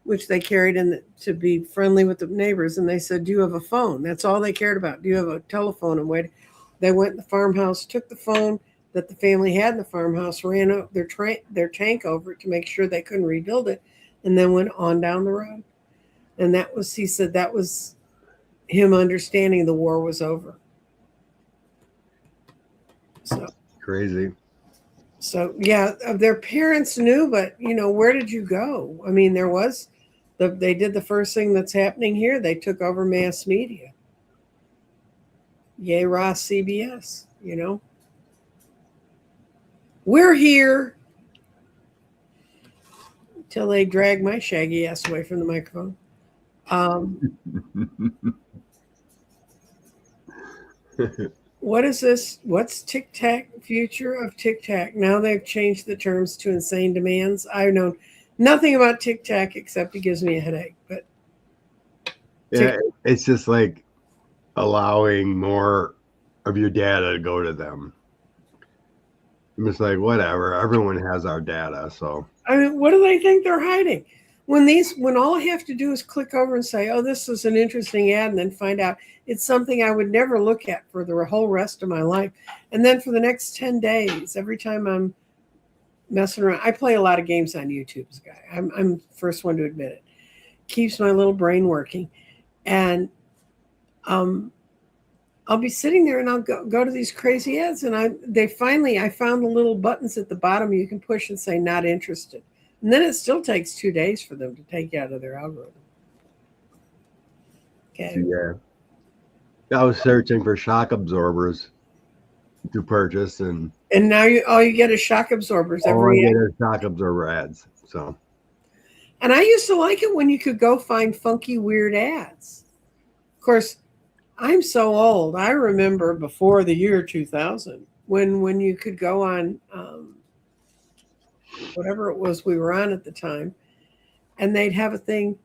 which they carried in to be friendly with the neighbors. And they said, do you have a phone? That's all they cared about. Do you have a telephone? And wait. They went in the farmhouse, took the phone that the family had in the farmhouse, ran up their tank over it to make sure they couldn't rebuild it, and then went on down the road. And he said that was him understanding the war was over. So crazy. So yeah, their parents knew, but where did you go? I mean, they did the first thing that's happening here. They took over mass media. Yay, Ross, CBS, We're here till they drag my shaggy ass away from the microphone. What is this? What's Tic-Tac, future of Tic-Tac? Now they've changed the terms to insane demands. I know nothing about Tic-Tac except it gives me a headache. But yeah, it's just like allowing more of your data to go to them. I'm just like, whatever. Everyone has our data, so. I mean, what do they think they're hiding? When all I have to do is click over and say, oh, this is an interesting ad, and then find out it's something I would never look at for the whole rest of my life. And then for the next 10 days, every time I'm messing around, I play a lot of games on YouTube, guy. I'm the first one to admit it. Keeps my little brain working. And I'll be sitting there and I'll go to these crazy ads, and I found the little buttons at the bottom you can push and say not interested. And then it still takes 2 days for them to take you out of their algorithm. Okay. Yeah. I was searching for shock absorbers to purchase, and now all you get is shock absorbers every ad. All I get is shock absorber ads. So. And I used to like it when you could go find funky, weird ads. Of course, I'm so old. I remember before the year 2000 when you could go on whatever it was we were on at the time, and they'd have a thing,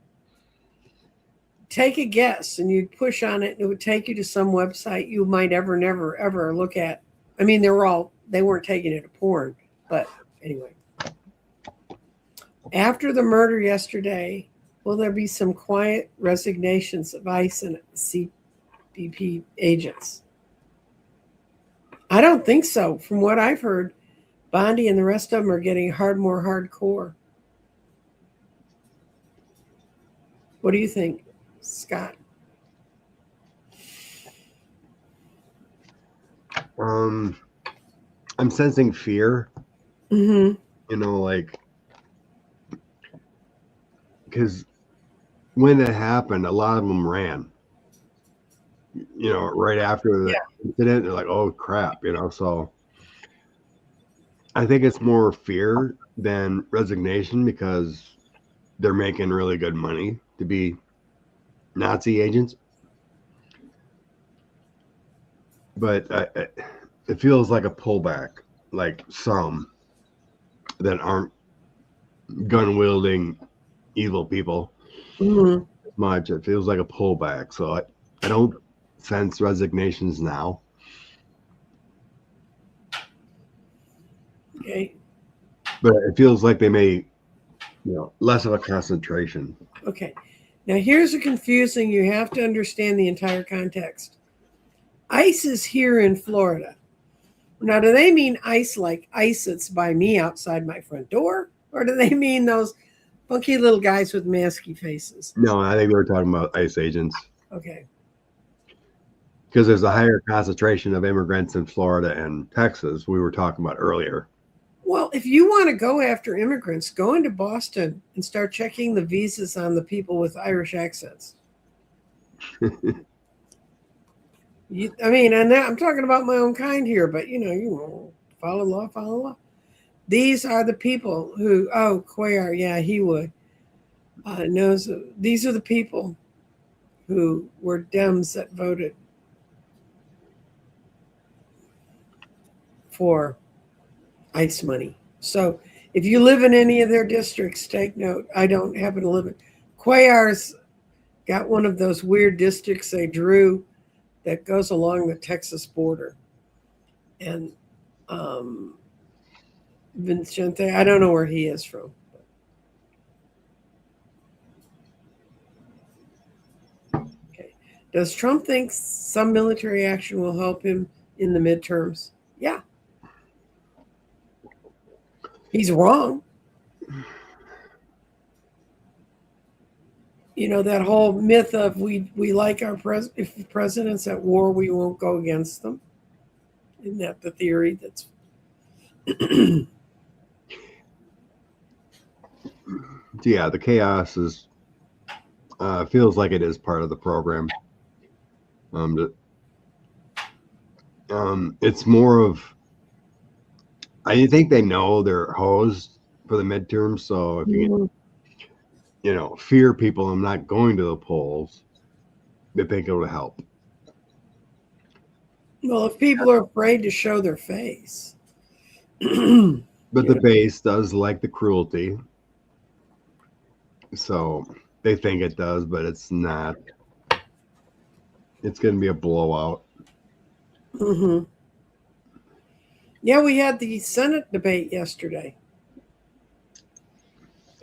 take a guess, and you'd push on it and it would take you to some website you might never ever look at. I mean, they weren't taking it to porn, but anyway. After the murder yesterday, will there be some quiet resignations of ICE and CBP agents? I don't think so. From what I've heard, Bondi and the rest of them are getting more hardcore. What do you think, Scott? I'm sensing fear. Mm-hmm. Like, because when it happened, a lot of them ran. Right after the incident, they're like, "Oh crap!" So I think it's more fear than resignation because they're making really good money to be Nazi agents. But it feels like a pullback, like some that aren't gun-wielding evil people much. It feels like a pullback. So I don't sense resignations now. Okay. But it feels like they may, less of a concentration. Okay. Now here's the confusing. You have to understand the entire context. ICE is here in Florida. Now, do they mean ICE like ICE that's by me outside my front door? Or do they mean those funky little guys with masky faces? No, I think they were talking about ICE agents. Okay. Because there's a higher concentration of immigrants in Florida and Texas, we were talking about earlier. Well, if you want to go after immigrants, go into Boston and start checking the visas on the people with Irish accents. And I'm talking about my own kind here, but you follow law. These are the people who, Cuellar, yeah, he would. These are the people who were Dems that voted for ICE money. So if you live in any of their districts, take note. I don't happen to live in Cuellar's got one of those weird districts they drew that goes along the Texas border. And Vincente, I don't know where he is from. Okay. Does Trump think some military action will help him in the midterms? Yeah. He's wrong. You know, that whole myth of we like our if president's at war, we won't go against them. Isn't that the theory? That's Yeah, the chaos is feels like it is part of the program. It's more of, I think they know they're hosed for the midterms, so if you can, fear people I'm not going to the polls, they think it will help. Well, if people are afraid to show their face. But the base does like the cruelty. So they think it does, but it's not. It's going to be a blowout. Mm-hmm. Yeah, we had the Senate debate yesterday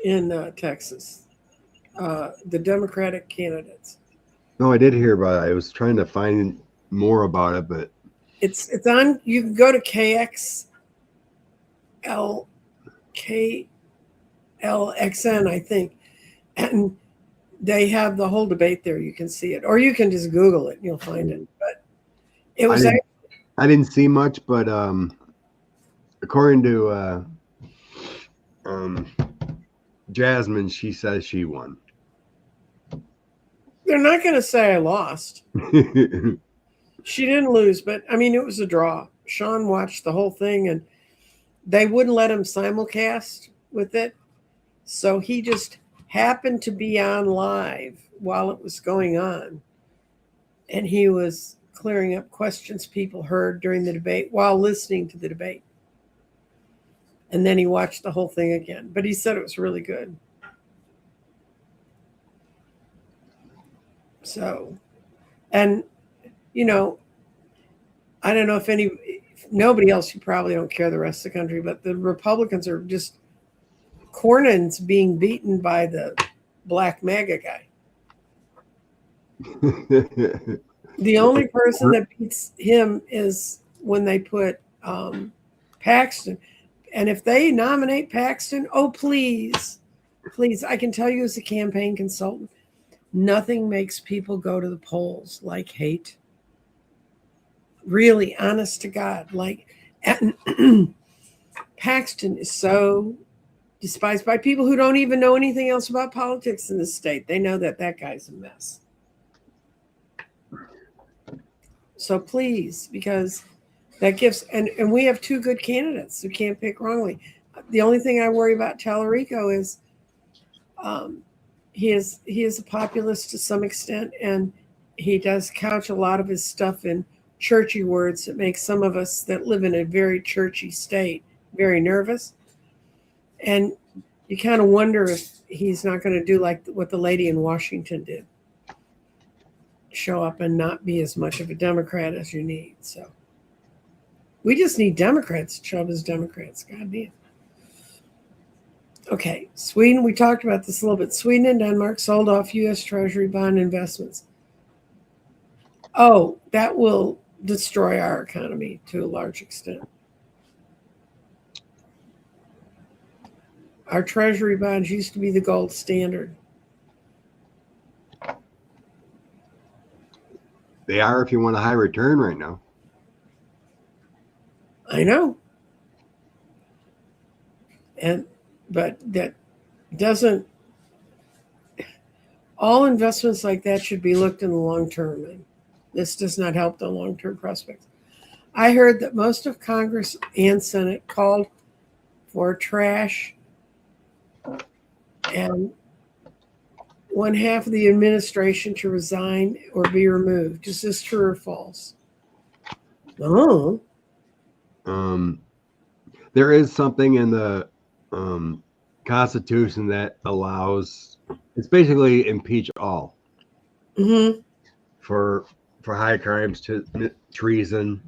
in Texas. The Democratic candidates. No, I did hear about it. I was trying to find more about it, but it's on. You can go to KXLXN, I think, and they have the whole debate there. You can see it, or you can just Google it and you'll find it. But it was. I didn't see much, but according to Jasmine, she says she won. They're not going to say I lost. She didn't lose, but I mean, it was a draw. Sean watched the whole thing, and they wouldn't let him simulcast with it. So he just happened to be on live while it was going on. And he was clearing up questions people heard during the debate while listening to the debate. And then he watched the whole thing again. But he said it was really good. So, and, I don't know if nobody else, you probably don't care the rest of the country, but the Republicans are just Cornyn's being beaten by the black MAGA guy. The only person that beats him is when they put Paxton. And if they nominate Paxton, oh, please, I can tell you as a campaign consultant, nothing makes people go to the polls like hate. Really, honest to God, Paxton is so despised by people who don't even know anything else about politics in the state. They know that guy's a mess. So please, because that gives, and we have two good candidates who can't pick wrongly. The only thing I worry about Tallarico is he is a populist to some extent, and he does couch a lot of his stuff in churchy words that make some of us that live in a very churchy state very nervous. And you kind of wonder if he's not going to do like what the lady in Washington did, show up and not be as much of a Democrat as you need. So we just need Democrats to show up as Democrats. God damn. Okay, Sweden, we talked about this a little bit. Sweden and Denmark sold off U.S. Treasury bond investments. Oh, that will destroy our economy to a large extent. Our Treasury bonds used to be the gold standard. They are if you want a high return right now. I know. But that doesn't, all investments like that should be looked in the long term. And this does not help the long-term prospects. I heard that most of Congress and Senate called for trash and one half of the administration to resign or be removed. Is this true or false? Oh. There is something in the Constitution that allows, it's basically impeach all Mm-hmm. for high crimes, to treason.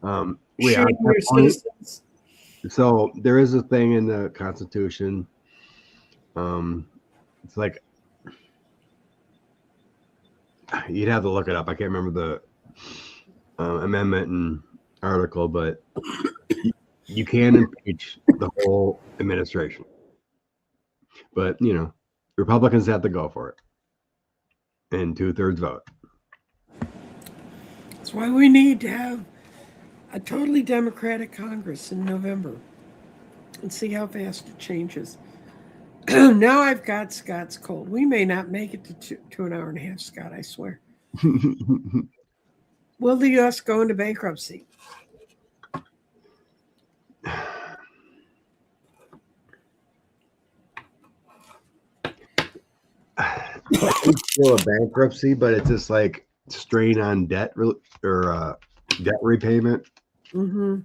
Shooting your citizens. So there is a thing in the Constitution. It's like, you'd have to look it up. I can't remember the amendment and article, but you can impeach the whole administration. But, Republicans have to go for it. And 2/3 vote. That's why we need to have a totally Democratic Congress in November and see how fast it changes. Now I've got Scott's cold. We may not make it to an hour and a half, Scott, I swear. Will the U.S. go into bankruptcy? It's still a bankruptcy, but it's just like strain on debt or debt repayment. Mm-hmm.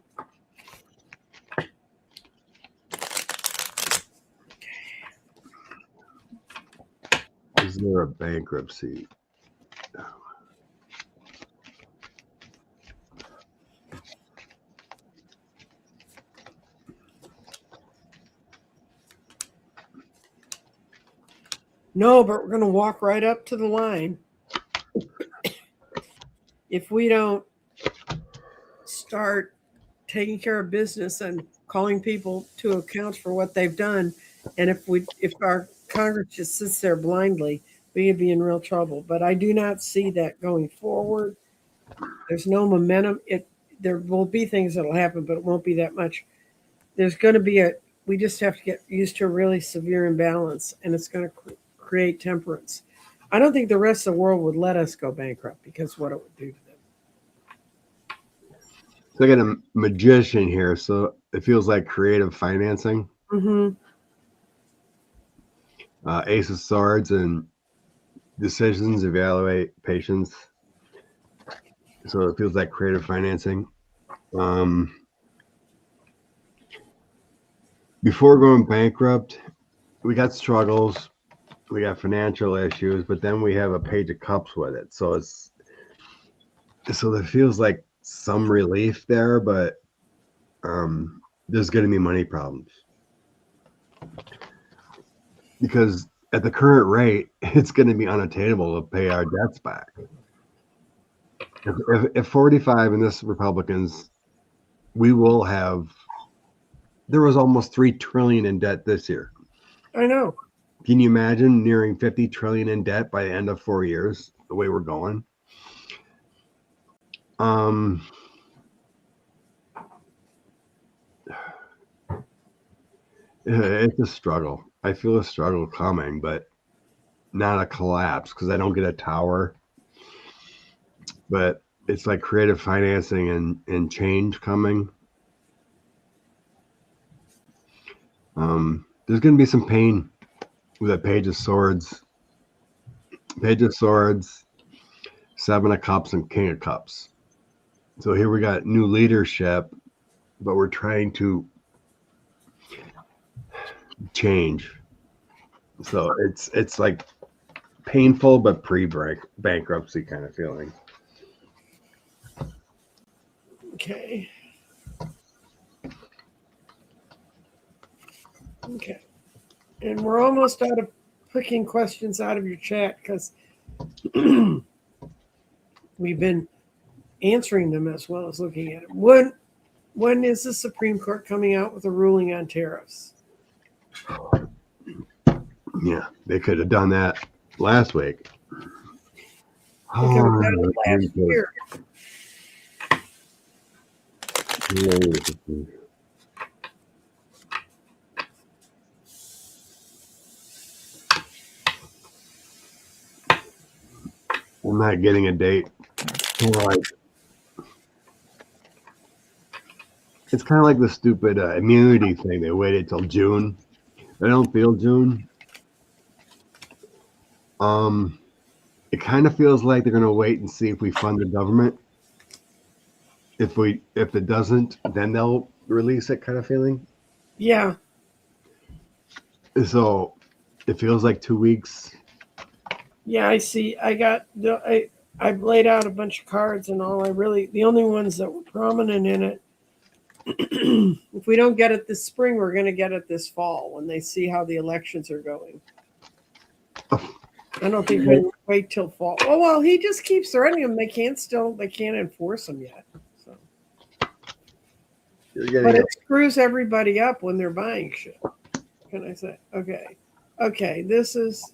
Is there a bankruptcy? No, but we're going to walk right up to the line. If we don't start taking care of business and calling people to account for what they've done, and if our Congress just sits there blindly, we could be in real trouble. But I do not see that going forward. There's no momentum. There will be things that'll happen, but it won't be that much. There's going to be we just have to get used to a really severe imbalance, and it's going to create temperance. I don't think the rest of the world would let us go bankrupt because what it would do to them. So I got a magician here, so it feels like creative financing. Mm-hmm. Ace of Swords and decisions, evaluate, patience. So it feels like creative financing. Before going bankrupt, we got struggles, we got financial issues, but then we have a Page of Cups with it. So it feels like some relief there, but there's going to be money problems. Because at the current rate, it's going to be unattainable to pay our debts back. If 45 in this Republicans, we will have. There was almost $3 trillion in debt this year. I know. Can you imagine nearing $50 trillion in debt by the end of 4 years? The way we're going. It's a struggle. I feel a struggle coming, but not a collapse because I don't get a tower. But it's like creative financing and change coming. There's going to be some pain with that Page of Swords. Page of Swords, Seven of Cups, and King of Cups. So here we got new leadership, but we're trying to change. So it's like painful, but pre-bankruptcy kind of feeling. Okay. Okay. And we're almost out of picking questions out of your chat because we've been answering them as well as looking at them. When is the Supreme Court coming out with a ruling on tariffs? Yeah, they could have done that last week. They could have done it last year. I'm not getting a date. It's kind of like the stupid immunity thing. They waited till June. I don't feel June. It kind of feels like they're going to wait and see if we fund the government. If it doesn't, then they'll release it, kind of feeling. Yeah. So it feels like 2 weeks. Yeah, I see. I've laid out a bunch of cards, and the only ones that were prominent in it. If we don't get it this spring, we're going to get it this fall when they see how the elections are going. I don't think we can wait till fall. Oh well, he just keeps threatening them. They can't enforce them yet. So. But it screws everybody up when they're buying shit. Can I say? Okay. This is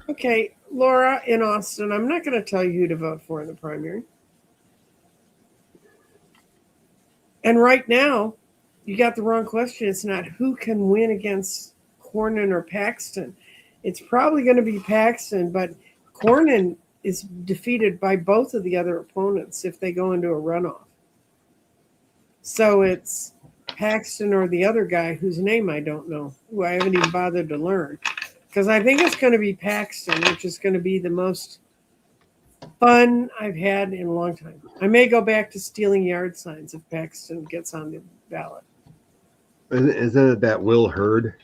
okay. Laura in Austin. I'm not going to tell you who to vote for in the primary. And right now, you got the wrong question. It's not who can win against Cornyn or Paxton. It's probably going to be Paxton, but Cornyn is defeated by both of the other opponents if they go into a runoff. So it's Paxton or the other guy whose name I don't know, who I haven't even bothered to learn. Because I think it's going to be Paxton, which is going to be the most fun I've had in a long time. I may go back to stealing yard signs if Paxton gets on the ballot. Isn't it that Will Hurd?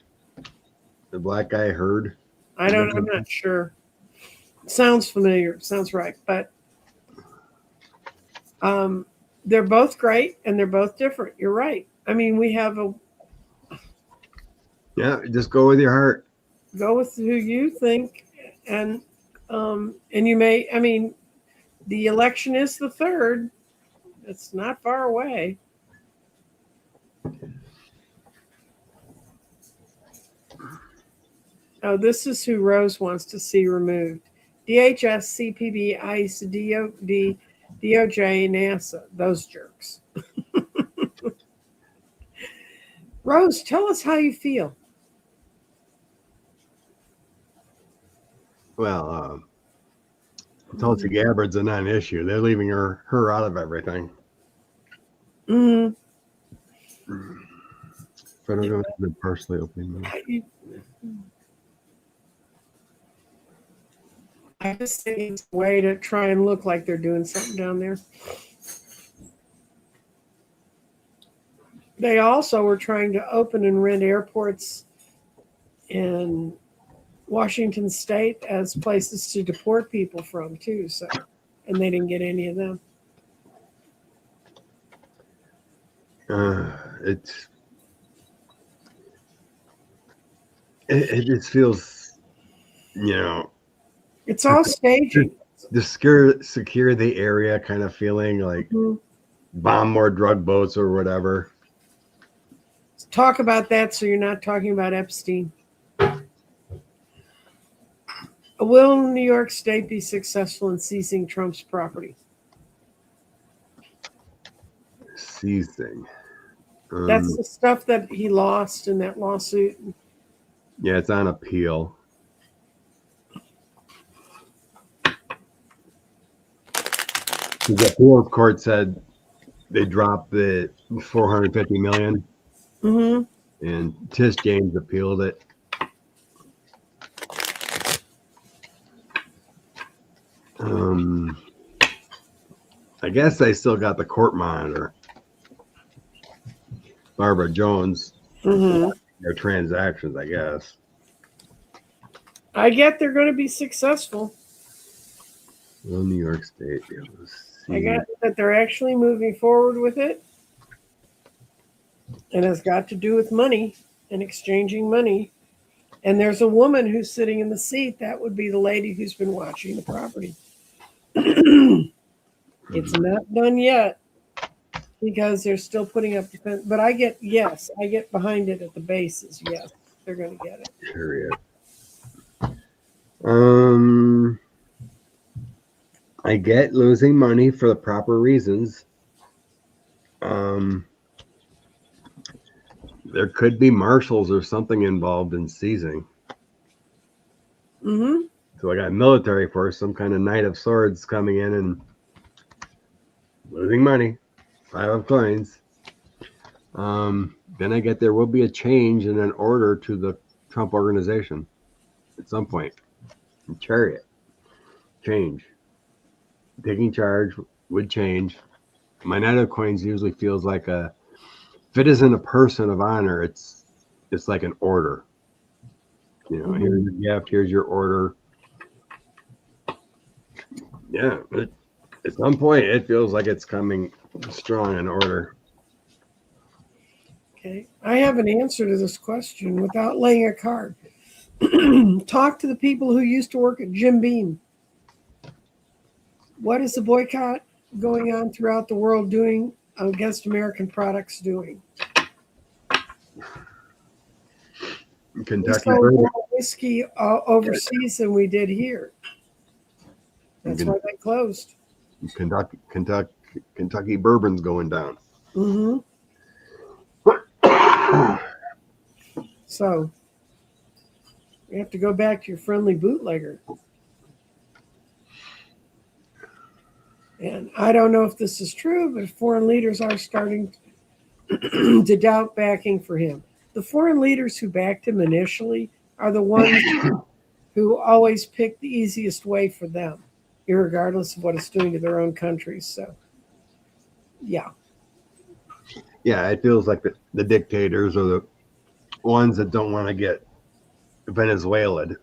The black guy Hurd? I'm not sure. Sounds familiar. Sounds right. But they're both great and they're both different. You're right. I mean, we have just go with your heart. Go with who you think. And you may, I mean, the election is the 3rd. It's not far away. Oh, this is who Rose wants to see removed. DHS, CPB, ICE, DOD, DOJ, NASA. Those jerks. Rose, tell us how you feel. Well, Tulsi Gabbard's a non-issue. They're leaving her out of everything. Mm-hmm. Federal government partially opening. I just think it's a way to try and look like they're doing something down there. They also were trying to open and rent airports in Washington State as places to deport people from too. So, and they didn't get any of them. It just feels, it's all staging. To secure the area kind of feeling like bomb more drug boats or whatever. Talk about that so you're not talking about Epstein. Will New York State be successful in seizing Trump's property? Seizing. That's the stuff that he lost in that lawsuit. Yeah, it's on appeal. The appeals court said they dropped the $450 million, and Tish James appealed it. I guess they still got the court monitor, Barbara Jones, their transactions. I guess. I get they're going to be successful. Well, New York State. I got that they're actually moving forward with it. And it's got to do with money and exchanging money. And there's a woman who's sitting in the seat. That would be the lady who's been watching the property. It's not done yet because they're still putting up defense. But I get behind it at the bases. Yes, they're going to get it. Period. I get losing money for the proper reasons. There could be marshals or something involved in seizing. So I got military force, some kind of Knight of Swords coming in and losing money. 5 of coins. Then I get there will be a change in an order to the Trump organization. at some point. Chariot, change. Taking charge would change. Moneta coins usually feels like if it isn't a person of honor, it's like an order. Here's your gift, here's your order. Yeah, at some point it feels like it's coming strong in order. Okay, I have an answer to this question without laying a card. Talk to the people who used to work at Jim Beam. What is the boycott going on throughout the world doing against American products doing? Kentucky we sold bourbon. more whiskey overseas than we did here. That's why they closed. Kentucky bourbon's going down. Mm-hmm. So you have to go back to your friendly bootlegger. And I don't know if this is true, but foreign leaders are starting to doubt backing for him. The foreign leaders who backed him initially are the ones who always pick the easiest way for them, irregardless of what it's doing to their own countries. So, yeah. Yeah, it feels like the dictators are the ones that don't want to get Venezuela'd.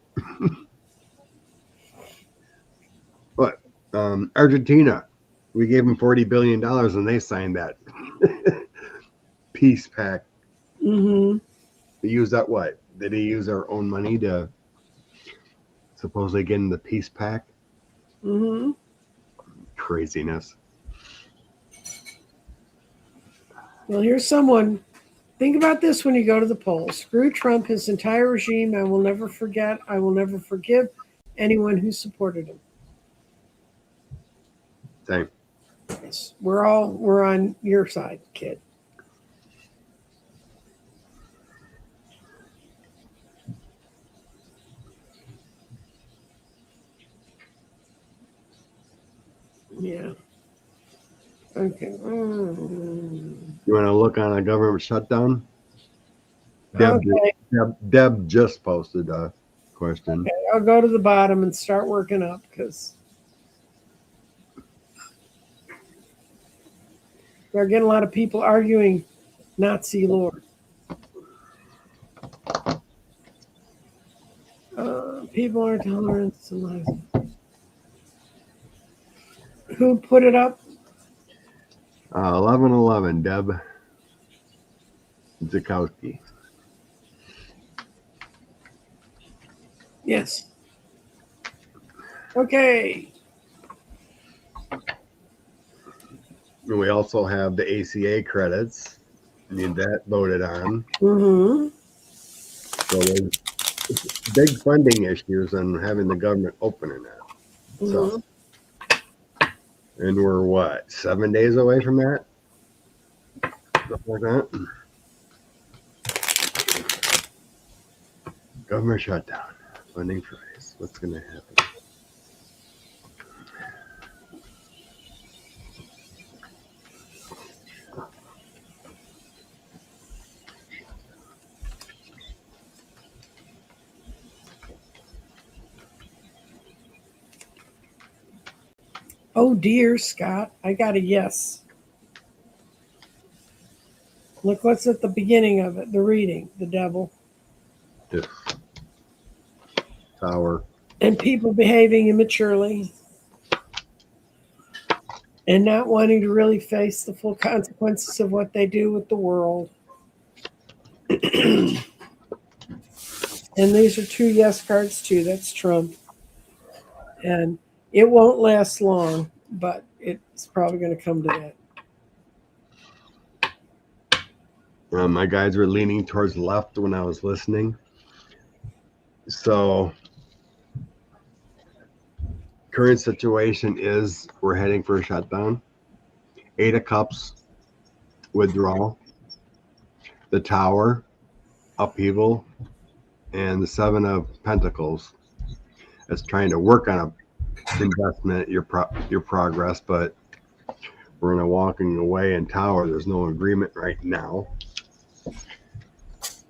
But Argentina, we gave them $40 billion and they signed that peace pact. Mm-hmm. They used that what? Did he use our own money to supposedly get in the peace pact? Mm-hmm. Craziness. Well, here's someone. Think about this when you go to the polls. Screw Trump, his entire regime. I will never forget. I will never forgive anyone who supported him. Same. Yes, we're on your side, kid. Yeah. Okay. You want to look on a government shutdown? Deb just posted a question. Okay, I'll go to the bottom and start working up because they're getting a lot of people arguing Nazi Lord. People are tolerant and lies. Who put it up? 1111, Deb Zukowski. Yes. Okay. And we also have the ACA credits. Need that voted on. Mm-hmm. So there's big funding issues on having the government opening that. Mm-hmm. So, and we're what, 7 days away from that? Something like that. Government shutdown. Funding freeze. What's going to happen? Oh dear, Scott, I got a yes. Look what's at the beginning of it, the reading, the devil. Yes. Tower. And people behaving immaturely and not wanting to really face the full consequences of what they do with the world. And these are 2 yes cards too. That's Trump. And it won't last long, but it's probably going to come to that. My guys were leaning towards the left when I was listening. So current situation is we're heading for a shutdown. 8 of Cups, withdrawal. The Tower, upheaval. And the 7 of Pentacles. That's trying to work on a investment, your progress, but we're in a walking away in Tower. There's no agreement right now.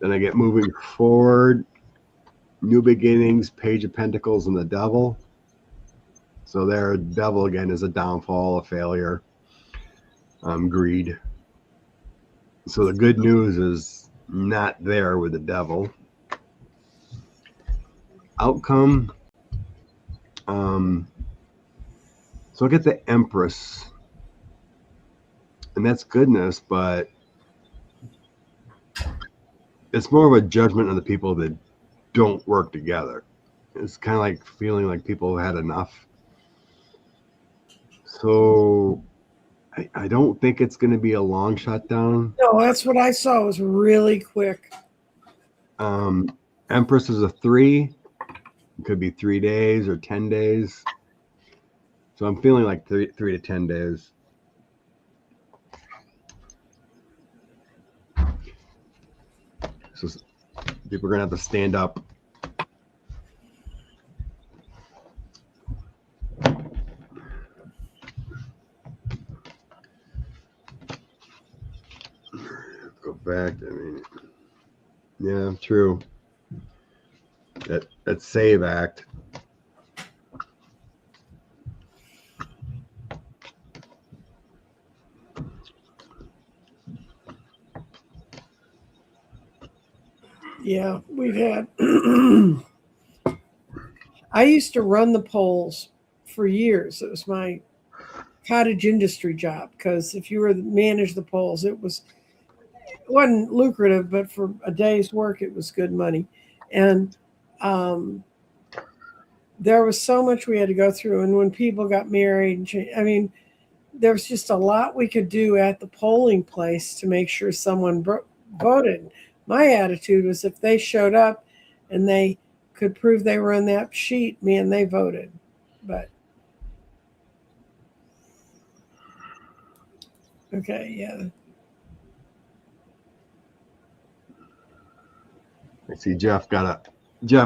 Then I get moving forward. New beginnings, Page of Pentacles, and the Devil. So their Devil again is a downfall, a failure, greed. So the good news is not there with the Devil. Outcome. So I get the Empress, and that's goodness, but it's more of a judgment on the people that don't work together. It's kind of like feeling like people had enough. So I don't think it's going to be a long shutdown. No, that's what I saw. It was really quick. Empress is a 3. It could be 3 days or 10 days. So I'm feeling like 3 to 10 days. So people are going to have to stand up. Go back. I mean, yeah, true. That save act. Yeah, we've had. I used to run the polls for years. It was my cottage industry job, because if you were to manage the polls, it wasn't lucrative, but for a day's work, it was good money. And there was so much we had to go through. And when people got married, I mean, there was just a lot we could do at the polling place to make sure someone voted. My attitude was, if they showed up and they could prove they were on that sheet, man, they voted. But okay, yeah. I see Jeff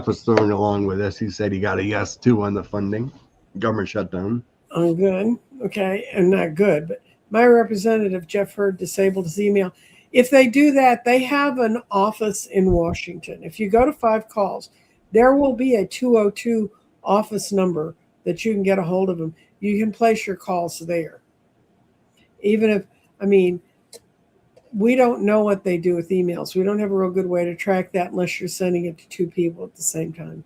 was thrown along with this. He said he got a yes too on the funding, government shutdown. I'm good. Okay, and not good, but my representative, Jeff Hurd, disabled his email. If they do that, they have an office in Washington. If you go to 5 calls, there will be a 202 office number that you can get a hold of them. You can place your calls there. Even if, I mean, we don't know what they do with emails. We don't have a real good way to track that unless you're sending it to 2 people at the same time.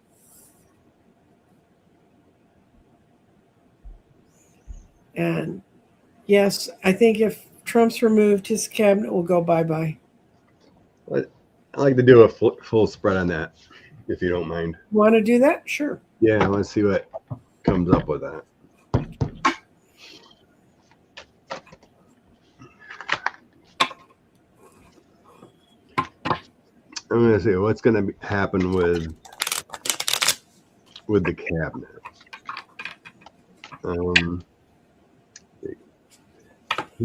And yes, I think if Trump's removed, his cabinet will go bye-bye. I'd like to do a full spread on that, if you don't mind. Want to do that? Sure. Yeah, I want to see what comes up with that. I'm going to see what's going to happen with the cabinet. I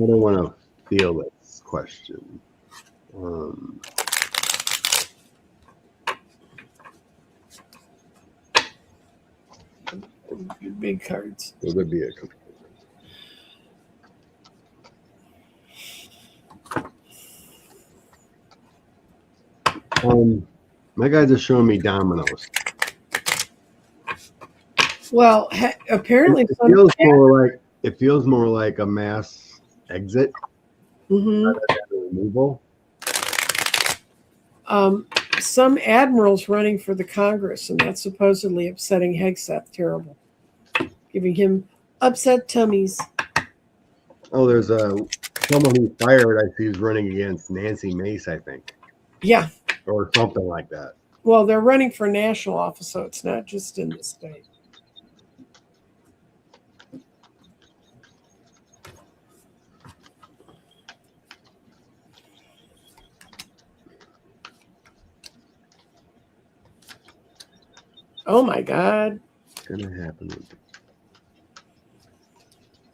don't want to feel this question. Big cards. There would be a couple. My guys are showing me dominoes. Well, apparently it feels more like a mass exit rather than a removal. Some admiral's running for the Congress, and that's supposedly upsetting Hegseth terrible, giving him upset tummies. Oh, there's someone who's fired. I see who's running against Nancy Mace, I think. Yeah. Or something like that. Well, they're running for national office, so it's not just in the state. Oh my God. What's going to happen with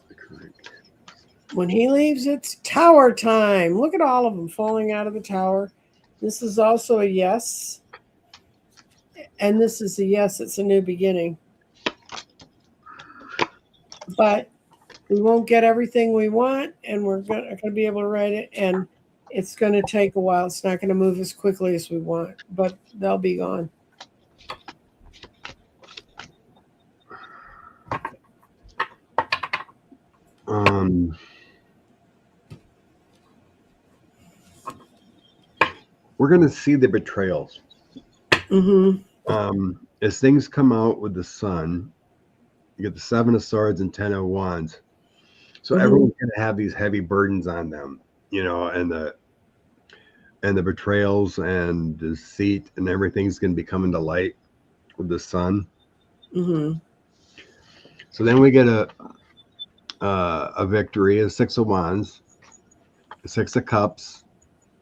the current? When he leaves, it's tower time. Look at all of them falling out of the tower. This is also a yes. And this is a yes. It's a new beginning. But we won't get everything we want, and we're going to be able to write it. And it's going to take a while. It's not going to move as quickly as we want, but they'll be gone. Um, we're going to see the betrayals. As things come out with the sun, you get the 7 of Swords and 10 of Wands. So everyone's going to have these heavy burdens on them, and the betrayals and deceit and everything's going to be coming to light with the sun. So then we get a victory, a 6 of Wands, a 6 of Cups,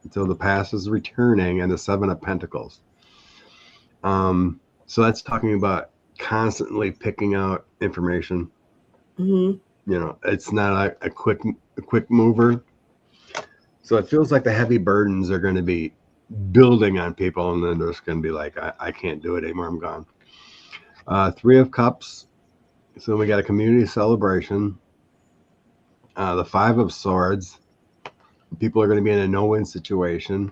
until the past is returning, and the 7 of Pentacles. So that's talking about constantly picking out information. It's not a quick mover. So it feels like the heavy burdens are going to be building on people, and then they're just going to be like, I can't do it anymore. I'm gone. 3 of Cups. So we got a community celebration. The 5 of Swords. People are going to be in a no-win situation.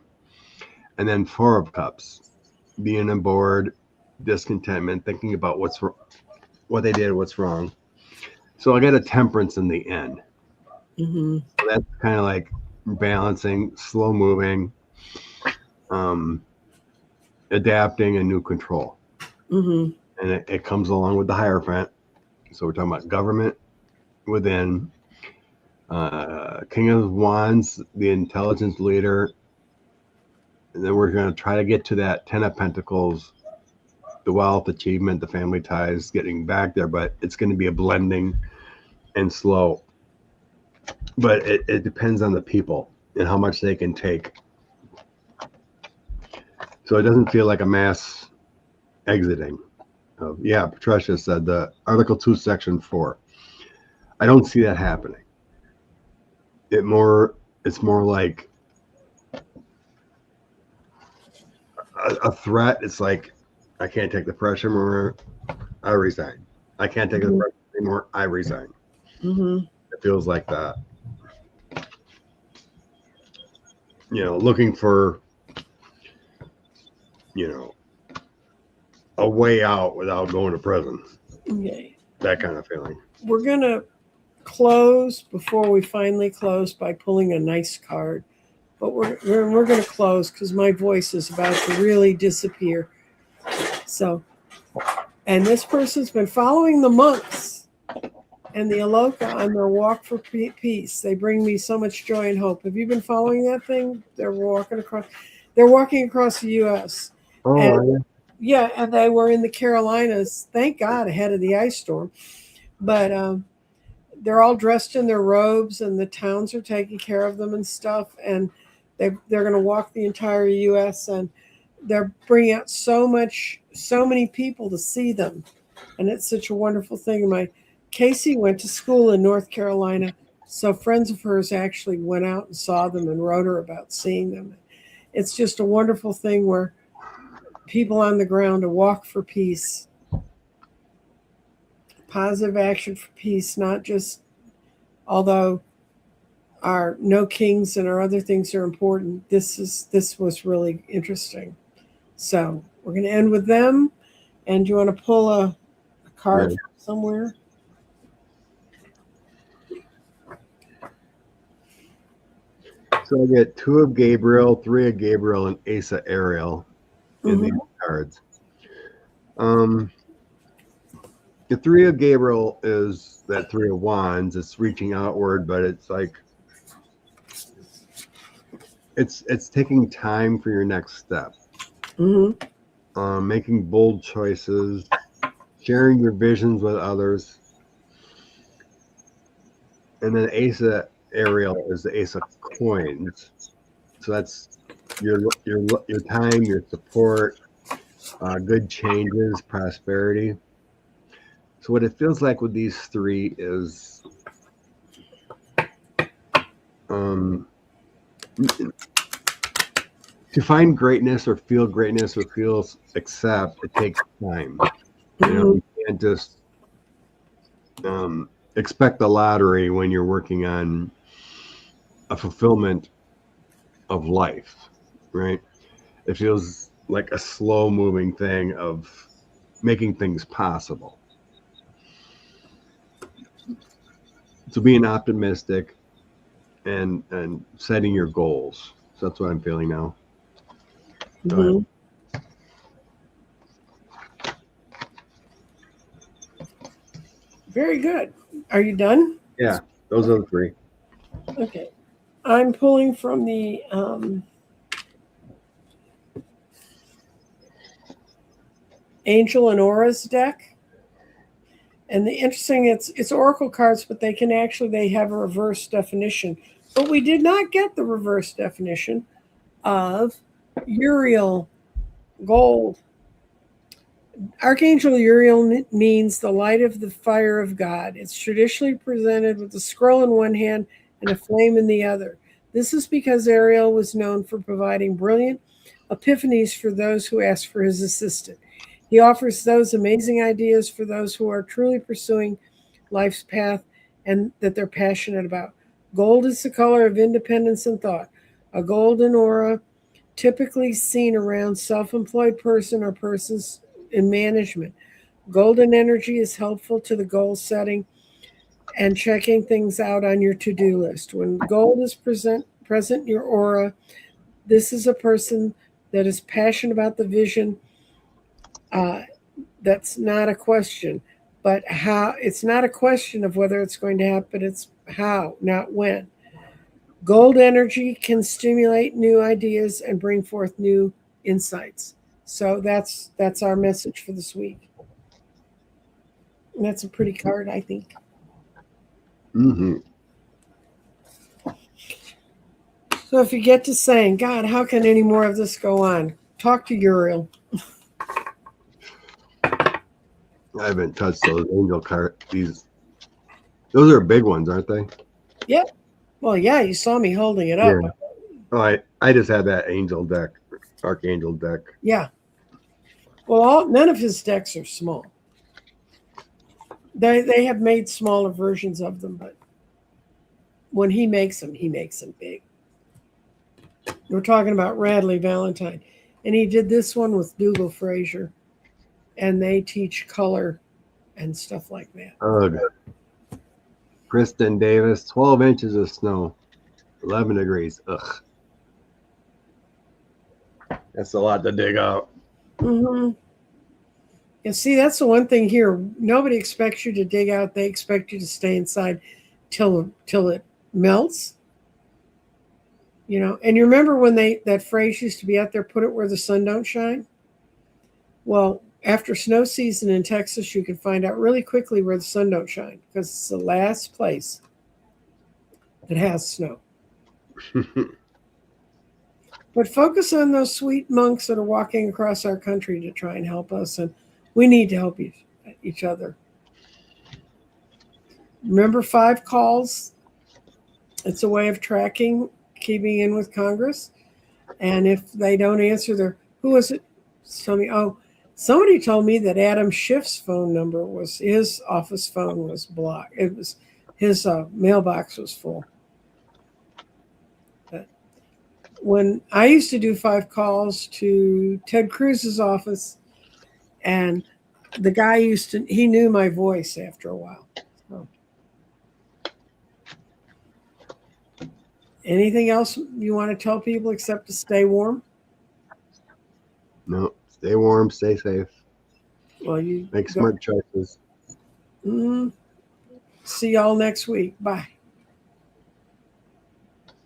And then 4 of Cups. Being on board, discontentment, thinking about what they did, what's wrong. So I get a Temperance in the end. So that's kind of like balancing, slow moving, adapting, and new control. And it comes along with the Hierophant. So we're talking about government within, King of Wands, the intelligence leader. And then we're going to try to get to that 10 of Pentacles, the wealth, achievement, the family ties, getting back there. But it's going to be a blending and slow. But it depends on the people and how much they can take. So it doesn't feel like a mass exiting. Patricia said the Article 2, Section 4. I don't see that happening. It's more like a threat. It's like, I can't take the pressure anymore. I resign. I can't take the pressure anymore. I resign. It feels like that. Looking for, a way out without going to prison. Okay. That kind of feeling. We're going to close before we finally close by pulling a nice card. But we're going to close because my voice is about to really disappear. So, and this person's been following the monks and the Aloka on their walk for peace. They bring me so much joy and hope. Have you been following that thing? They're walking across the U.S. Oh, yeah, and they were in the Carolinas, thank God, ahead of the ice storm. But they're all dressed in their robes, and the towns are taking care of them and stuff. And they're going to walk the entire U.S. and they're bringing out so many people to see them, and it's such a wonderful thing. Casey went to school in North Carolina, so friends of hers actually went out and saw them and wrote her about seeing them. It's just a wonderful thing where people on the ground, a walk for peace, positive action for peace, not just, although our no kings and our other things are important, this was really interesting. So we're going to end with them. And do you want to pull a card from somewhere? So I get 2 of Gabriel, 3 of Gabriel, and Ace of Ariel in these cards. The 3 of Gabriel is that 3 of Wands. It's reaching outward, but it's like it's taking time for your next step. Making bold choices, sharing your visions with others. And then Ace of Ariel is the Ace of Coins. So that's your time, your support, good changes, prosperity. So what it feels like with these 3 is to find greatness or feel accept, it takes time. You can't just expect the lottery when you're working on a fulfillment of life, right? It feels like a slow moving thing of making things possible. So being optimistic and setting your goals. So that's what I'm feeling now. Go ahead. Very good. Are you done? Yeah, those are the three. Okay. I'm pulling from the Angel and Auras deck. And the interesting, it's oracle cards, but they have a reverse definition. But we did not get the reverse definition of Uriel gold. Archangel Uriel means the light of the fire of God. It's traditionally presented with a scroll in one hand and a flame in the other. This is because Ariel was known for providing brilliant epiphanies for those who ask for his assistance. He offers those amazing ideas for those who are truly pursuing life's path and that they're passionate about. Gold is the color of independence and thought. A golden aura, typically seen around self-employed person or persons in management. Golden energy is helpful to the goal setting and checking things out on your to-do list. When gold is present in your aura, this is a person that is passionate about the vision. That's not a question, but how. It's not a question of whether it's going to happen, it's how, not when. Gold energy can stimulate new ideas and bring forth new insights. So that's our message for this week. And that's a pretty card, I think. Mm-hmm. So if you get to saying, God, how can any more of this go on? Talk to Uriel. I haven't touched those angel cards. Those are big ones, aren't they? Yep. Well, yeah, you saw me holding it up. Yeah. Oh, I just had that angel deck, archangel deck. Yeah. Well, none of his decks are small. They have made smaller versions of them, but when he makes them big. We're talking about Radley Valentine. And he did this one with Dougal Fraser. And they teach color and stuff like that. Ugh. Kristen Davis, 12 inches of snow, 11 degrees. Ugh. That's a lot to dig out. Mm-hmm. And see, that's the one thing here. Nobody expects you to dig out. They expect you to stay inside till it melts. You know, and you remember when that phrase used to be out there, put it where the sun don't shine? Well, after snow season in Texas, you can find out really quickly where the sun don't shine because it's the last place that has snow. But focus on those sweet monks that are walking across our country to try and help us, and we need to help each other. Remember 5 calls? It's a way of tracking, keeping in with Congress. And if they don't answer who was it? Somebody told me that Adam Schiff's phone number his office phone was blocked. It was his mailbox was full. But when I used to do 5 calls to Ted Cruz's office, and the guy he knew my voice after a while. So. Anything else you want to tell people except to stay warm? No, stay warm, stay safe. Well, you make smart choices. See y'all next week. Bye.